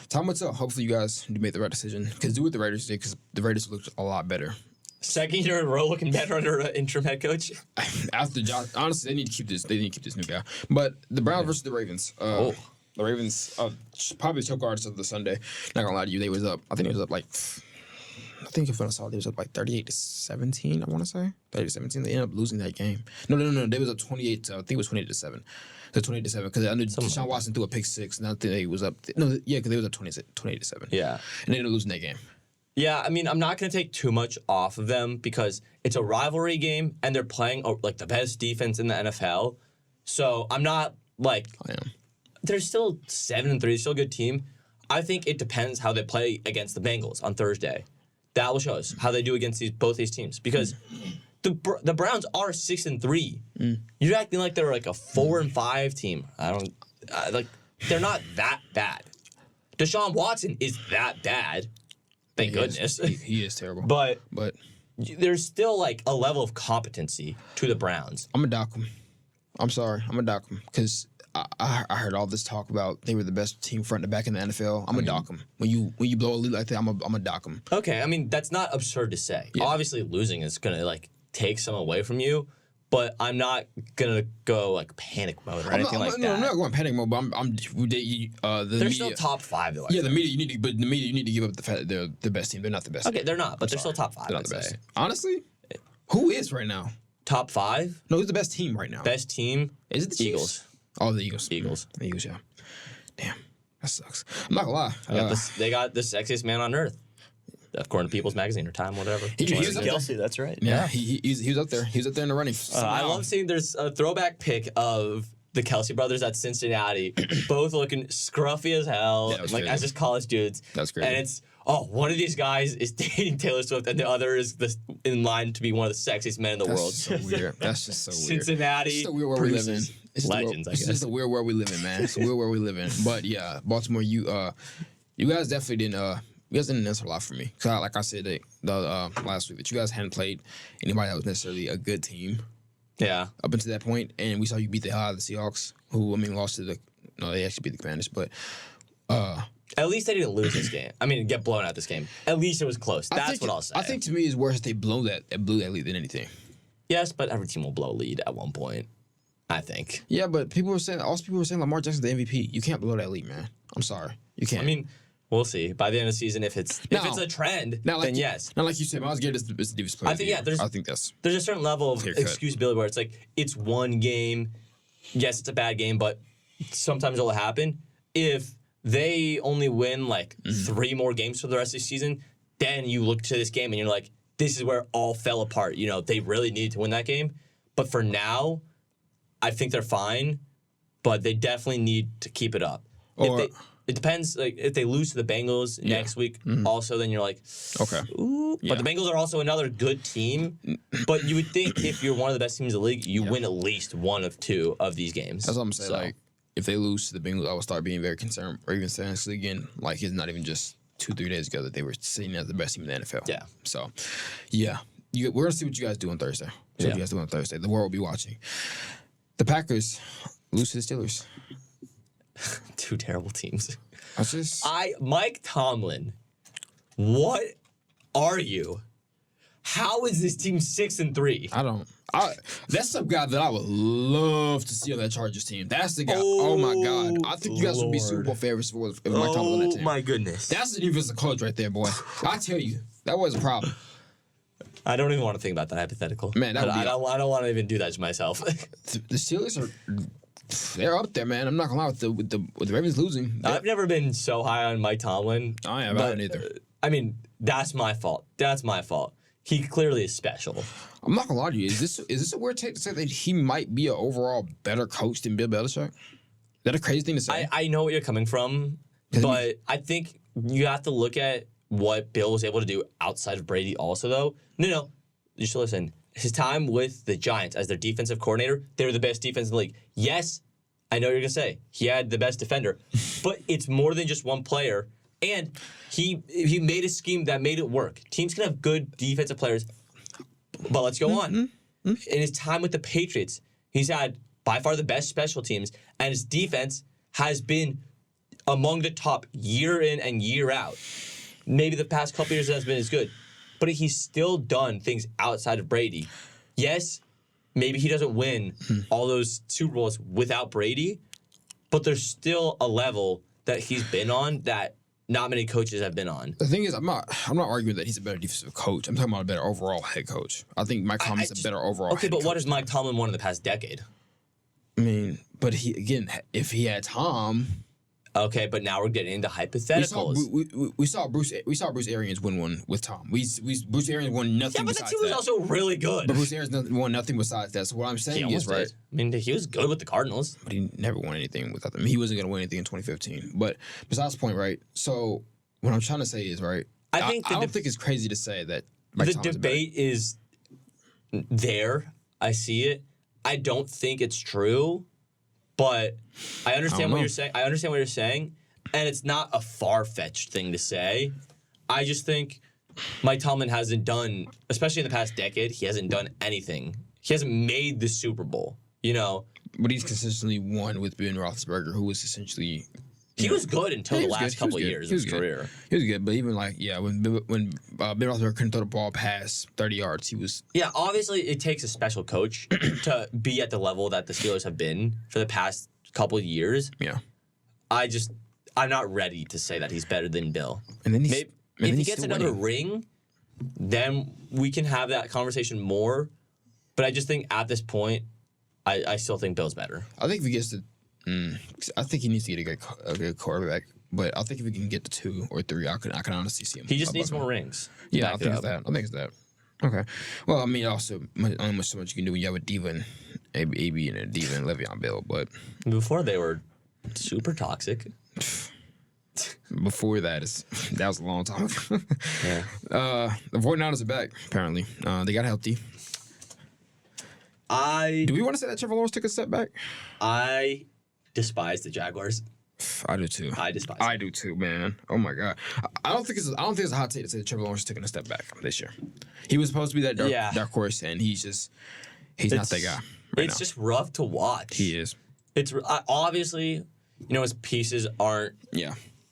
A: time will tell. Hopefully you guys do make the right decision. Because do what the Raiders did, because the Raiders looked a lot better.
B: Second year in a row looking better under an interim head coach.
A: After Josh, honestly, they need to keep this. They need to keep this new guy. But the Browns versus the Ravens. The Ravens probably choke artists of the Sunday. Not gonna lie to you, they was up. I think it was up like. I think if I saw it, they was up like 38-17. I want to say 38-17. They ended up losing that game. No. They was up 28. I think it was 28-7. So 28-7 because I knew Deshaun Watson threw a pick six. And I think they was up. Because they was up 28-7.
B: Yeah,
A: and they ended up losing that game.
B: Yeah, I mean, I'm not going to take too much off of them because it's a rivalry game and they're playing like the best defense in the NFL. So I'm not like, they're still 7-3, still a good team. I think it depends how they play against the Bengals on Thursday. That will show us how they do against both these teams because the Browns are 6-3. You're acting like they're like a 4-5 team. They're not that bad. Deshaun Watson is that bad. Thank goodness.
A: He is terrible.
B: But there's still like a level of competency to the Browns.
A: I'm going to dock them. I'm sorry. I'm going to dock them because I heard all this talk about they were the best team front to back in the NFL. I'm going to dock them. When you blow a lead like that, I'm going to dock them.
B: Okay. I mean, that's not absurd to say. Yeah. Obviously, losing is going to like take some away from you. But I'm not gonna go like panic mode or anything like that.
A: No, I'm not going panic mode. But
B: they're still top 5 though.
A: The media you need to give up the fact that they're the best team. They're not the best.
B: Okay, they're not, but they're still top 5.
A: They're not the best. Honestly, who is right now?
B: Top 5?
A: No, who's the best team right now?
B: Best team
A: is it the Chiefs?
B: Eagles.
A: Oh, the Eagles.
B: The Eagles,
A: yeah. Damn, that sucks. I'm not gonna lie.
B: They got the sexiest man on earth. According to People's Magazine or Time, whatever.
C: He was Kelsey, that's right.
A: Yeah, he was up there. He was up there in the running.
B: I love seeing there's a throwback pic of the Kelsey brothers at Cincinnati, both looking scruffy as hell, like as just college dudes.
A: That's great.
B: And it's one of these guys is dating Taylor Swift, and the other is in line to be one of the sexiest men in the world.
A: So weird. That's just so weird.
B: Cincinnati.
A: It's just a weird world we live in.
B: Legends, I guess.
A: It's just a weird world we live in, man. It's a weird world we live in. But yeah, Baltimore, you guys definitely didn't. You guys didn't answer a lot for me. Cause like I said last week, that you guys hadn't played anybody that was necessarily a good team.
B: Yeah.
A: Up until that point, and we saw you beat the hell out of the Seahawks, who lost to they actually beat the Commanders, but
B: at least they didn't lose this game. I mean, get blown out this game. At least it was close. That's what I'll say.
A: I think to me it's worse if they blew that lead than anything.
B: Yes, but every team will blow a lead at one point. I think.
A: Yeah, but people were saying Lamar Jackson's the MVP. You can't blow that lead, man. I'm sorry, you can't.
B: I mean, We'll see. By the end of the season, if it's a trend, then yes.
A: Now, like you said, Miles Garrett is the defensive player.
B: I think there's a certain level of excusability where it's like it's one game. Yes, it's a bad game, but sometimes it'll happen. If they only win like 3 more games for the rest of the season, then you look to this game and you're like, this is where it all fell apart. You know, they really needed to win that game. But for now, I think they're fine, but they definitely need to keep it up. It depends. Like if they lose to the Bengals next week, also then you're like,
A: okay.
B: Ooh. Yeah. But the Bengals are also another good team. But you would think if you're one of the best teams in the league, you win at least 1 of 2 of these games.
A: That's what I'm saying. So, like if they lose to the Bengals, I would start being very concerned. Or even seriously again, like it's not even just 2-3 days ago that they were seen as the best team in the NFL.
B: Yeah.
A: So, yeah, we're gonna see what you guys do on Thursday. What you guys do on Thursday. The world will be watching. The Packers lose to the Steelers.
B: 2 terrible teams.
A: Mike
B: Tomlin, what are you? How is this team 6-3?
A: That's some guy that I would love to see on that Chargers team. That's the guy. Oh my God. I think you guys would be Super Bowl favorites if Mike Tomlin on that team.
B: Oh my goodness.
A: That's the defensive coach right there, boy. I tell you, that was a problem.
B: I don't even want to think about that hypothetical.
A: Man,
B: I don't want to even do that to myself.
A: The Steelers they're up there, man. I'm not gonna lie with the Ravens losing.
B: I've never been so high on Mike Tomlin.
A: I haven't either.
B: I mean, that's my fault. He clearly is special.
A: I'm not gonna lie to you. Is this a weird take to say that he might be an overall better coach than Bill Belichick? Is that a crazy thing to say?
B: I know what you're coming from, but I think you have to look at what Bill was able to do outside of Brady also, though. No. You should listen. His time with the Giants as their defensive coordinator, they were the best defense in the league. Yes, I know what you're going to say. He had the best defender. But it's more than just one player. And he made a scheme that made it work. Teams can have good defensive players. But let's go on. In his time with the Patriots, he's had by far the best special teams. And his defense has been among the top year in and year out. Maybe the past couple years it has been as good. But he's still done things outside of Brady. Yes, maybe he doesn't win all those Super Bowls without Brady, but there's still a level that he's been on that not many coaches have been on.
A: The thing is, I'm not arguing that he's a better defensive coach. I'm talking about a better overall head coach. I think Mike Tomlin's a better overall head coach.
B: What has Mike Tomlin won in the past decade?
A: I mean, but if he had Tom...
B: Okay, but now we're getting into hypotheticals.
A: We saw Bruce Arians win one with Tom. Bruce Arians won nothing.
B: Yeah, but that team was also really good.
A: But Bruce Arians won nothing besides that. So what I'm saying is right.
B: I mean, he was good with the Cardinals,
A: but he never won anything without them. He wasn't going to win anything in 2015. But besides the point, right? So what I'm trying to say is right. I don't think it's crazy to say that Mike
B: the debate is there. I see it. I don't think it's true. But I understand what you're saying. And it's not a far-fetched thing to say. I just think Mike Tomlin hasn't done, especially in the past decade, he hasn't done anything. He hasn't made the Super Bowl, you know.
A: But he's consistently won with Ben Roethlisberger, who was essentially...
B: He was good until the last couple of years of his career.
A: He was good, but even when Ben Roethlisberger couldn't throw the ball past 30 yards, he was...
B: Yeah, obviously it takes a special coach to be at the level that the Steelers have been for the past couple of years.
A: Yeah.
B: I'm not ready to say that he's better than Bill.
A: And then
B: if he gets another ring, then we can have that conversation more. But I just think at this point, I still think Bill's better.
A: I think if he gets to... I think he needs to get a good quarterback, but I think if we can get to 2 or 3, I can honestly see him.
B: He just needs more rings.
A: Yeah, I think it's that. Okay. Well, I mean, also, only so much you can do when you have a diva and AB and a diva and Le'Veon Bell, but
B: before they were super toxic.
A: Before that was a long time ago.
B: Yeah.
A: The 49ers are back. Apparently, they got healthy. Do we want to say that Trevor Lawrence took a step back?
B: I despise the Jaguars.
A: I do too.
B: I
A: do too, man. Oh my God. I don't think it's a hot take to say that Trevor Lawrence is taking a step back this year. He was supposed to be that dark horse, and he's not that guy.
B: It's just rough to watch.
A: He is.
B: It's obviously, his pieces aren't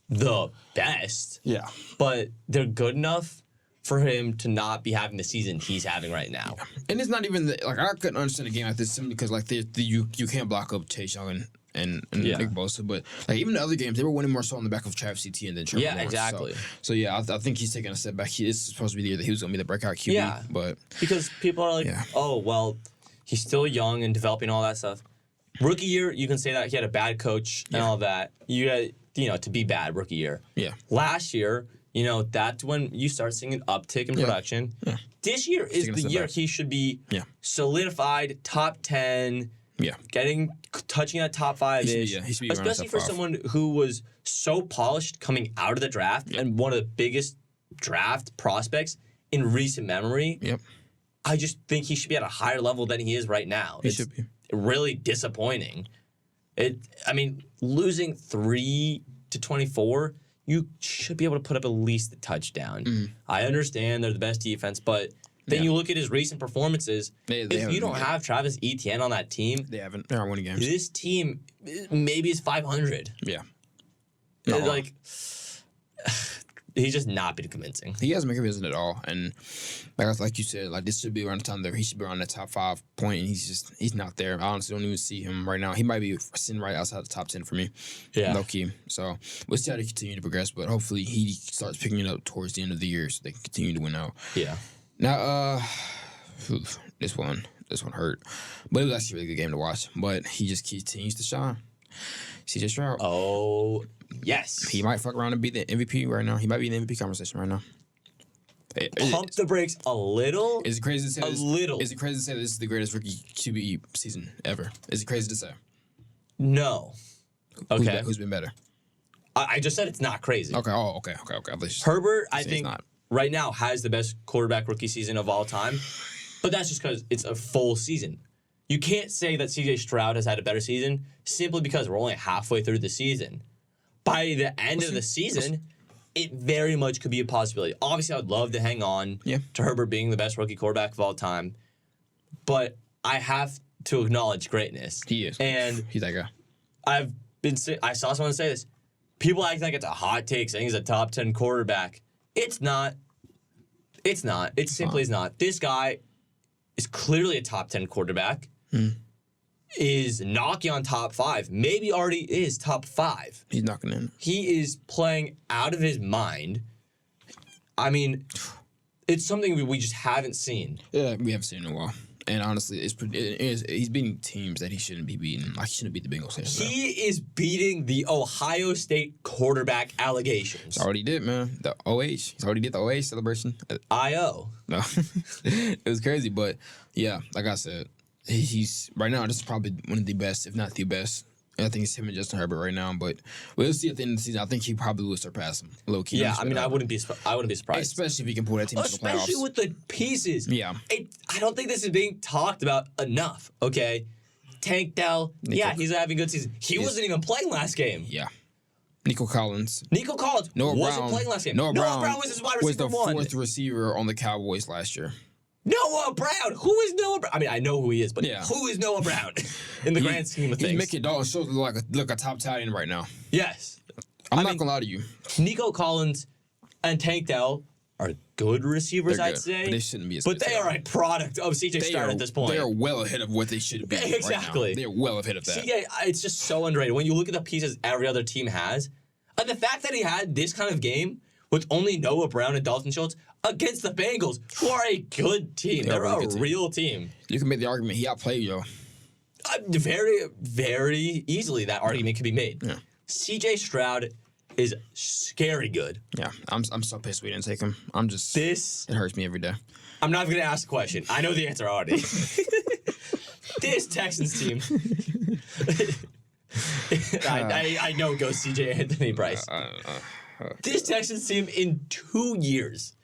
B: the best.
A: Yeah.
B: But they're good enough for him to not be having the season he's having right now.
A: And it's not even I couldn't understand a game like this simply because you can't block up Chase Young and
B: Yeah.
A: Nick Bosa. But like even the other games, they were winning more so on the back of Travis Etienne than Trevor
B: Yeah,
A: Lawrence.
B: exactly.
A: So yeah, I think he's taking a step back. He is supposed to be the year that he was going to be the breakout QB.
B: Yeah.
A: But
B: Because people are like,
A: Yeah.
B: oh, well, he's still young and developing all that stuff. Rookie year, you can say that he had a bad coach and all that. You got, to be bad rookie year.
A: yeah,
B: Last year, that's when you start seeing an uptick in production.
A: Yeah.
B: This year is
A: taking a
B: the
A: step
B: year
A: back.
B: he should be
A: Yeah.
B: solidified top 10,
A: yeah.
B: touching that top 5 ish.
A: He should be around
B: Especially
A: top
B: for
A: 5.
B: someone who was so polished coming out of the draft and one of the biggest draft prospects in recent memory.
A: Yep,
B: I just think he should be at a higher level than he is right now.
A: he
B: It's
A: should be.
B: really disappointing. Losing 3 to 24, you should be able to put up at least a touchdown. I understand they're the best defense, but then you look at his recent performances.
A: They
B: If
A: haven't
B: you don't
A: been
B: have Travis Etienne on that team,
A: They haven't. They aren't winning games.
B: this team maybe is 500.
A: Yeah,
B: It's like he's just not been convincing.
A: he hasn't been convincing at all. And like you said, like this should be around the time that he should be around the top 5 point, and he's not there. I honestly don't even see him right now. He might be sitting right outside the top 10 for me.
B: Yeah.
A: Low key. So we'll see how they continue to progress, but hopefully he starts picking it up towards the end of the year so they can continue to win out.
B: Yeah.
A: Now, this one hurt, but it was actually a really good game to watch. But he just continues to shine. CJ Stroud.
B: Oh, yes.
A: He might fuck around and be the MVP right now. He might be in the MVP conversation right now.
B: Pump the brakes a little.
A: Is it crazy to say
B: A little.
A: Is it crazy to say this is the greatest rookie QB season ever? Is it crazy to say?
B: No. Okay.
A: Who's been better?
B: I just said it's not crazy.
A: Okay. Oh, okay.
B: Herbert, I
A: He's
B: think,
A: not.
B: right now has the best quarterback rookie season of all time, but that's just because it's a full season. You can't say that CJ Stroud has had a better season simply because we're only halfway through the season. By the end of the season, it very much could be a possibility. Obviously, I would love to hang on to Herbert being the best rookie quarterback of all time, but I have to acknowledge greatness.
A: He is.
B: And
A: He's that guy.
B: I saw someone say this. People act like it's a hot take saying he's a top 10 quarterback. It's not. It's not. It simply is not. This guy is clearly a top 10 quarterback. Is knocking on top 5. Maybe already is top 5.
A: He's knocking in.
B: He is playing out of his mind. I mean, it's something we just haven't seen.
A: Yeah, we haven't seen it in a while. And honestly, he's beating teams that he shouldn't be beating. Like, he shouldn't beat the Bengals.
B: He is beating the Ohio State quarterback allegations.
A: He's already did, man. The OH. He's already did the OH celebration.
B: I.O.
A: No. It was crazy, but yeah, like I said, he's right now, this is probably one of the best, if not the best. And I think it's him and Justin Herbert right now, but we'll see at the end of the season. I think he probably will surpass him, low key.
B: Yeah, I mean, I wouldn't be surprised.
A: Especially if he can pull that team to the playoffs.
B: Especially with the pieces.
A: Yeah.
B: I don't think this is being talked about enough, okay? Tank Dell, he's having a good season. He wasn't even playing last game.
A: Yeah. Nico Collins.
B: Nico Collins wasn't playing last game. Noah Brown was his wide receiver
A: was the
B: one.
A: 4th receiver on the Cowboys last year.
B: Noah Brown. Who is Noah Brown? I mean, I know who he is, but who is Noah Brown in the grand scheme of things?
A: He's making Dalton Schultz look like a top tight end right now.
B: Yes.
A: I'm not going to lie to you.
B: Nico Collins and Tank Dell are good receivers,
A: They're
B: I'd
A: good,
B: say.
A: but they shouldn't be as
B: But
A: good as
B: they are a product of CJ Stroud at this point.
A: They are well ahead of what they should be.
B: Exactly.
A: Right now. They're well ahead of that.
B: CJ, it's just so underrated. When you look at the pieces every other team has, and the fact that he had this kind of game with only Noah Brown and Dalton Schultz against the Bengals, who are a good team. They're a real team.
A: You can make the argument he outplayed yo.
B: Very, very easily that argument can be made.
A: Yeah.
B: CJ Stroud is scary good.
A: Yeah, I'm so pissed we didn't take him. It hurts me every day.
B: I'm not even going to ask the question. I know the answer already. This Texans team. I know go CJ Anthony Bryce. This Texans team in 2 years,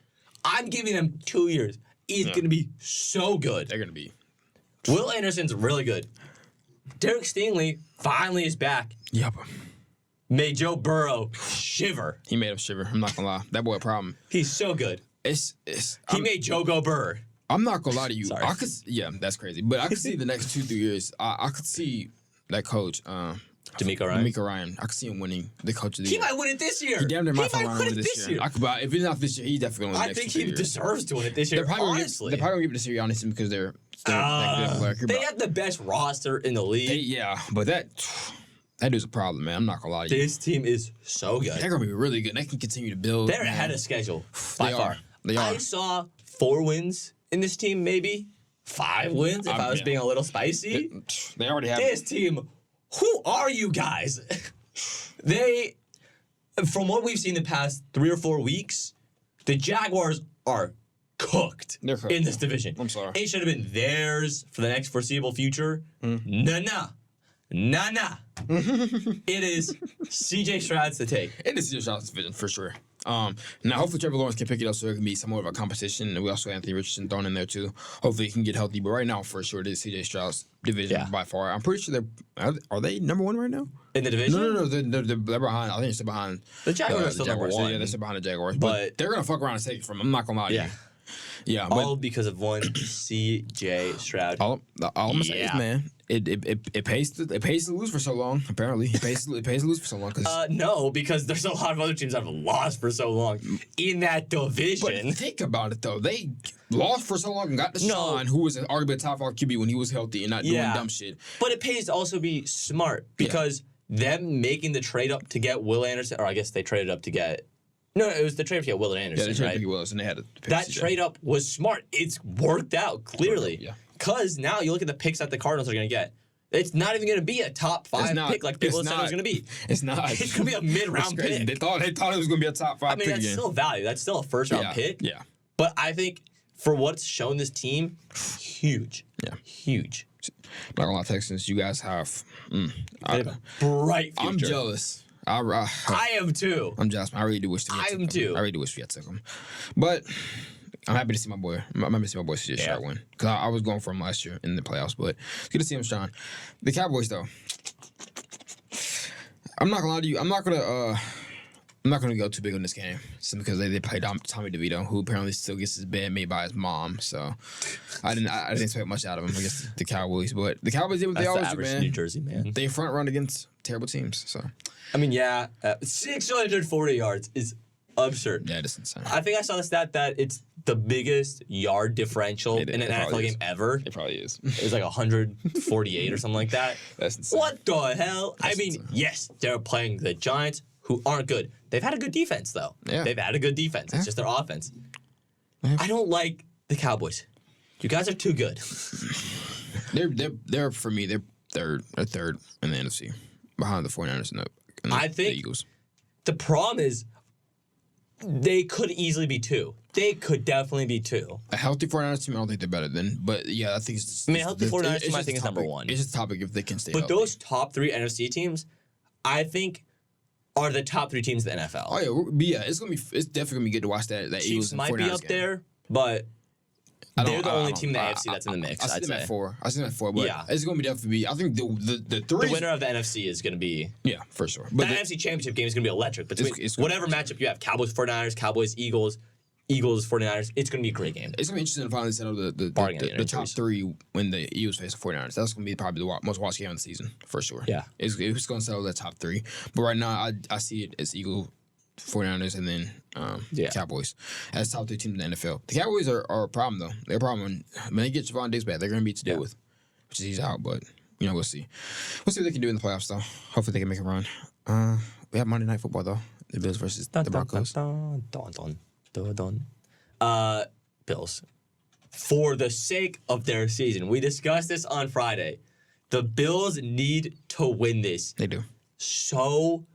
B: I'm giving them 2 years, is going to be so good.
A: They're going to be.
B: Will Anderson's really good. Derek Stingley finally is back.
A: Yep.
B: Made Joe Burrow shiver.
A: He made him shiver. I'm not going to lie. That boy a problem.
B: He's so good.
A: He
B: made Joe go burr.
A: I'm not going to lie to you.
B: Sorry.
A: That's crazy. But I could see the next 2-3 years. I could see that coach,
B: D'Amico Ryan.
A: I could see him winning the coach of the year.
B: He might win it this year.
A: He damn near might win it this year. If it's not this year, he definitely win it
B: I
A: next
B: think
A: 2
B: he
A: years.
B: deserves to win it this year, honestly.
A: They're probably going to give it to Sirianni because they're that good of a player.
B: They have the best roster in the league.
A: But That dude's a problem, man. I'm not gonna lie to you.
B: This team is so good.
A: They're gonna be really good. They can continue to build.
B: They're ahead of schedule by far.
A: They are.
B: I saw 4 wins in this team, maybe 5 wins if I was being a little spicy.
A: They already have.
B: This team, who are you guys? From what we've seen the past 3 or 4 weeks, the Jaguars are cooked
A: They're cooked.
B: in this division.
A: I'm sorry.
B: It should have been theirs for the next foreseeable future. Nah. It is CJ Stroud's to take.
A: It is your Stroud's division for sure. Now, hopefully Trevor Lawrence can pick it up so it can be somewhat of a competition. And we also have Anthony Richardson thrown in there too. Hopefully he can get healthy. But right now, for sure, it is CJ Stroud's division by far. I'm pretty sure are they number 1 right now?
B: In the division?
A: No. They're behind. I think they're behind.
B: The Jaguars are still number 1.
A: Yeah, they're still behind the Jaguars. But they're going to fuck around and take it from them. I'm not going to lie to you. Yeah,
B: all because of one CJ Stroud.
A: All I'm gonna say is, man, it pays to lose for so long. Apparently, it pays to lose for so long.
B: No, because there's a lot of other teams that have lost for so long in that division.
A: But think about it though, they lost for so long and got Deshaun, who was arguably a top 5 QB when he was healthy and not doing dumb shit.
B: But it pays to also be smart because them making the trade up to get Will Anderson, or I guess they traded up to get. No, it was the trade up to get Will Anderson.
A: Yeah, they traded Willis and they had to pick
B: that trade up was smart. It's worked out clearly.
A: Yeah.
B: Because now you look at the picks that the Cardinals are going to get. It's not even going to be a top 5 pick like people said it was going to be.
A: It's not.
B: It's going to be a mid-round pick.
A: They thought it was going to be a top 5 pick
B: that's
A: again.
B: still value. That's still a first-round pick.
A: Yeah.
B: But I think for what's shown this team, huge.
A: Yeah.
B: Huge.
A: Not gonna lie, Texans, you guys have
B: They have a bright future.
A: I'm jealous. I
B: am too.
A: I'm jealous. I really do wish
B: I am too.
A: I really do wish we had took him. But I'm happy to see my boy. I'm happy to see my boy CJ Stroud win. Because I was going for him last year in the playoffs, but it's good to see him strong. The Cowboys, though. I'm not gonna lie to you. I'm not gonna go too big on this game, simply because they play Tommy DeVito, who apparently still gets his bed made by his mom. So I didn't expect much out of him against the Cowboys. But the Cowboys did what they always do, man.
B: New Jersey man.
A: They front run against terrible teams. So
B: 640 yards is absurd.
A: yeah, that's insane.
B: I think I saw the stat that it's the biggest yard differential in an NFL game ever.
A: It probably is.
B: It was like 148 or something like that.
A: That's insane.
B: What the hell? Yes, they're playing the Giants, who aren't good. They've had a good defense, though.
A: Yeah.
B: They've had a good defense. It's just their offense.
A: Yeah.
B: I don't like the Cowboys. You guys are too good.
A: They're for me. They're third in the NFC, behind the 49ers and the Eagles.
B: The problem is they could easily be 2. They could definitely be 2.
A: A healthy 49ers team, I don't think they're better than. But yeah, I think it's just,
B: a healthy 49ers team, I think, is number 1.
A: It's just a topic if they can stay healthy.
B: But those top 3 NFC teams, I think, are the top 3 teams in the NFL.
A: Oh yeah, it's definitely gonna be good to watch that
B: Chiefs
A: Eagles and
B: might
A: 49ers
B: be up
A: game.
B: there, but they're the only team in the AFC that's in the mix.
A: I see them at 4. I see them at 4, but
B: Yeah.
A: it's gonna be definitely. I think the 3.
B: The winner of the NFC is going to be...
A: Yeah, for sure.
B: But the NFC Championship game is going to be electric. Between
A: it's gonna
B: whatever matchup you have, Cowboys, 49ers, Cowboys, Eagles, 49ers, it's going to be a great game.
A: It's gonna be interesting to finally settle the top 3 when the Eagles face the 49ers. That's gonna be probably the most watched game of the season for sure.
B: Yeah,
A: it's gonna settle that top 3. But right now, I see it as Eagles, 49ers, and then Cowboys as top 3 teams in the NFL. The Cowboys are a problem though. They're a problem when they get Javon Diggs back. They're gonna be to deal with, which is he's out. But we'll see. We'll see what they can do in the playoffs though. Hopefully they can make a run. We have Monday Night Football though. The Bills versus the Broncos.
B: Bills. For the sake of their season, we discussed this on Friday. The Bills need to win this.
A: They do.
B: So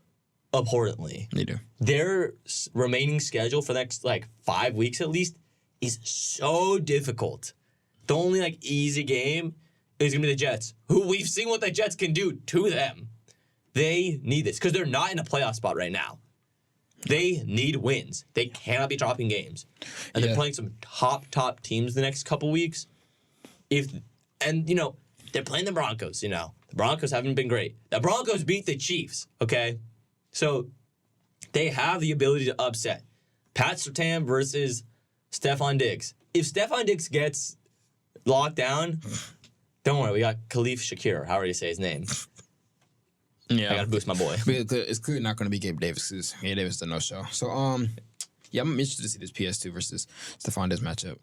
B: abhorrently.
A: They do.
B: Their remaining schedule for the next 5 weeks at least is so difficult. The only easy game is gonna be the Jets, who we've seen what the Jets can do to them. They need this because they're not in a playoff spot right now. They need wins. They cannot be dropping games, and they're playing some top teams the next couple weeks. They're playing the Broncos. The Broncos haven't been great. The Broncos beat the Chiefs. Okay. So they have the ability to upset. Pat Surtain versus Stephon Diggs. If Stephon Diggs gets locked down, don't worry. We got Khalif Shakir, however you say his name.
A: Yeah.
B: I got to boost my boy.
A: It's clearly not going to be Gabe Davis because Gabe Davis is a no-show. So, I'm interested to see this PS2 versus Stephon Diggs matchup.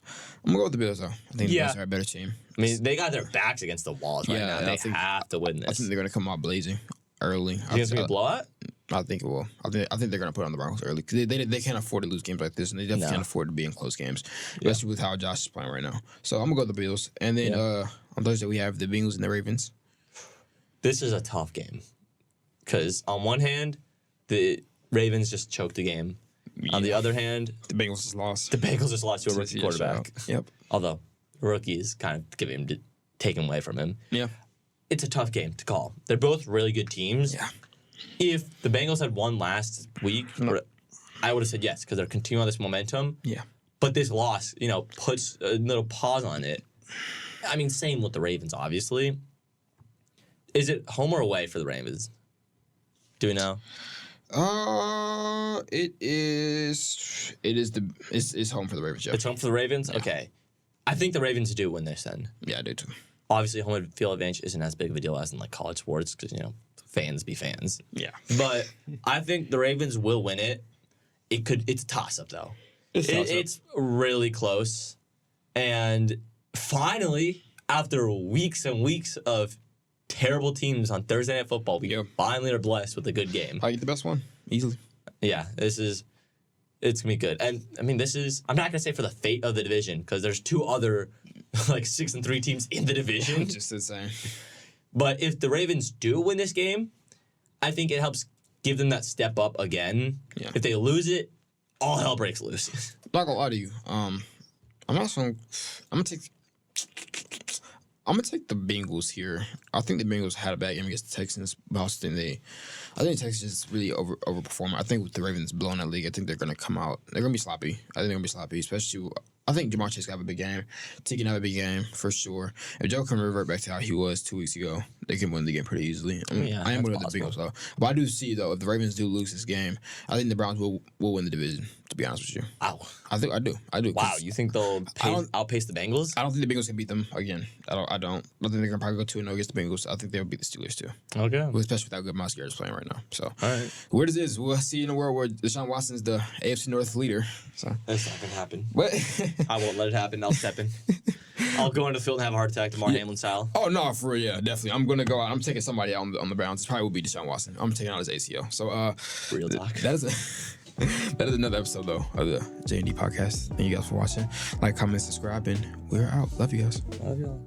A: I'm going to go with the Bills, though. I think the Bills are a better team.
B: They got their backs against the walls right now. They have to win this.
A: I think they're going to come out blazing. early.
B: You think it's gonna be a blowout?
A: I think it will. I think they're gonna put on the Broncos early because they can't afford to lose games like this, and they definitely can't afford to be in close games, especially with how Josh is playing right now. So I'm gonna go with the Bills, and then on Thursday we have the Bengals and the Ravens.
B: This is a tough game because on one hand, the Ravens just choked the game. Yeah. On the other hand,
A: the Bengals just lost.
B: The Bengals just lost to a rookie quarterback.
A: Yep.
B: Although rookies kind of taken away from him.
A: Yeah.
B: It's a tough game to call. They're both really good teams.
A: Yeah.
B: If the Bengals had won last week, I would have said yes because they're continuing on this momentum.
A: Yeah.
B: But this loss, puts a little pause on it. I mean, same with the Ravens, obviously. Is it home or away for the Ravens? Do we know?
A: It's home for the Ravens. Yeah.
B: It's home for the Ravens. Yeah. Okay, I think the Ravens do win this then.
A: Yeah, I do too.
B: Obviously, home field advantage isn't as big of a deal as in like college sports because fans be fans.
A: Yeah,
B: but I think the Ravens will win it. It's a toss up though. It's really close, and finally, after weeks and weeks of terrible teams on Thursday Night Football, we finally are blessed with a good game.
A: I get the best one easily.
B: Yeah, it's gonna be good, and I mean I'm not gonna say for the fate of the division because there's two other like 6-3 teams in the division.
A: Just insane.
B: But if the Ravens do win this game, I think it helps give them that step up again. Yeah. If they lose it, all hell breaks loose.
A: Not gonna lie to you. I'm gonna take the Bengals here. I think the Bengals had a bad game against the Texans, but I think the Texans just really overperforming. I think with the Ravens blowing that league, I think they're gonna come out. They're gonna be sloppy. I think they're gonna be sloppy, especially. I think Jamar Chase got a big game. T can have a big game for sure. If Joe can revert back to how he was 2 weeks ago, they can win the game pretty easily. I am winning the Bengals though, but I do see though if the Ravens do lose this game, I think the Browns will win the division. To be honest with you,
B: wow,
A: I do.
B: Wow, you think they'll outpace the Bengals?
A: I don't think the Bengals can beat them again. I don't think they're gonna probably go 2-0 against the Bengals. I think they'll beat the Steelers too.
B: Okay,
A: especially with how good Miles Garrett's playing right now. So,
B: all right,
A: where this is, we'll see in a world where Deshaun Watson's the AFC North leader. So
B: that's not gonna happen.
A: What?
B: I won't let it happen. I'll step in. I'll go into the field and have a heart attack, Damar Hamlin style.
A: Oh no, for real, yeah, definitely. I'm gonna go out. I'm taking somebody out on the Browns. It probably will be Deshaun Watson. I'm taking out his ACL. So,
B: real talk.
A: That is another episode though of the J&D Podcast. Thank you guys for watching. Like, comment, subscribe, and we're out. Love you guys.
B: Love y'all.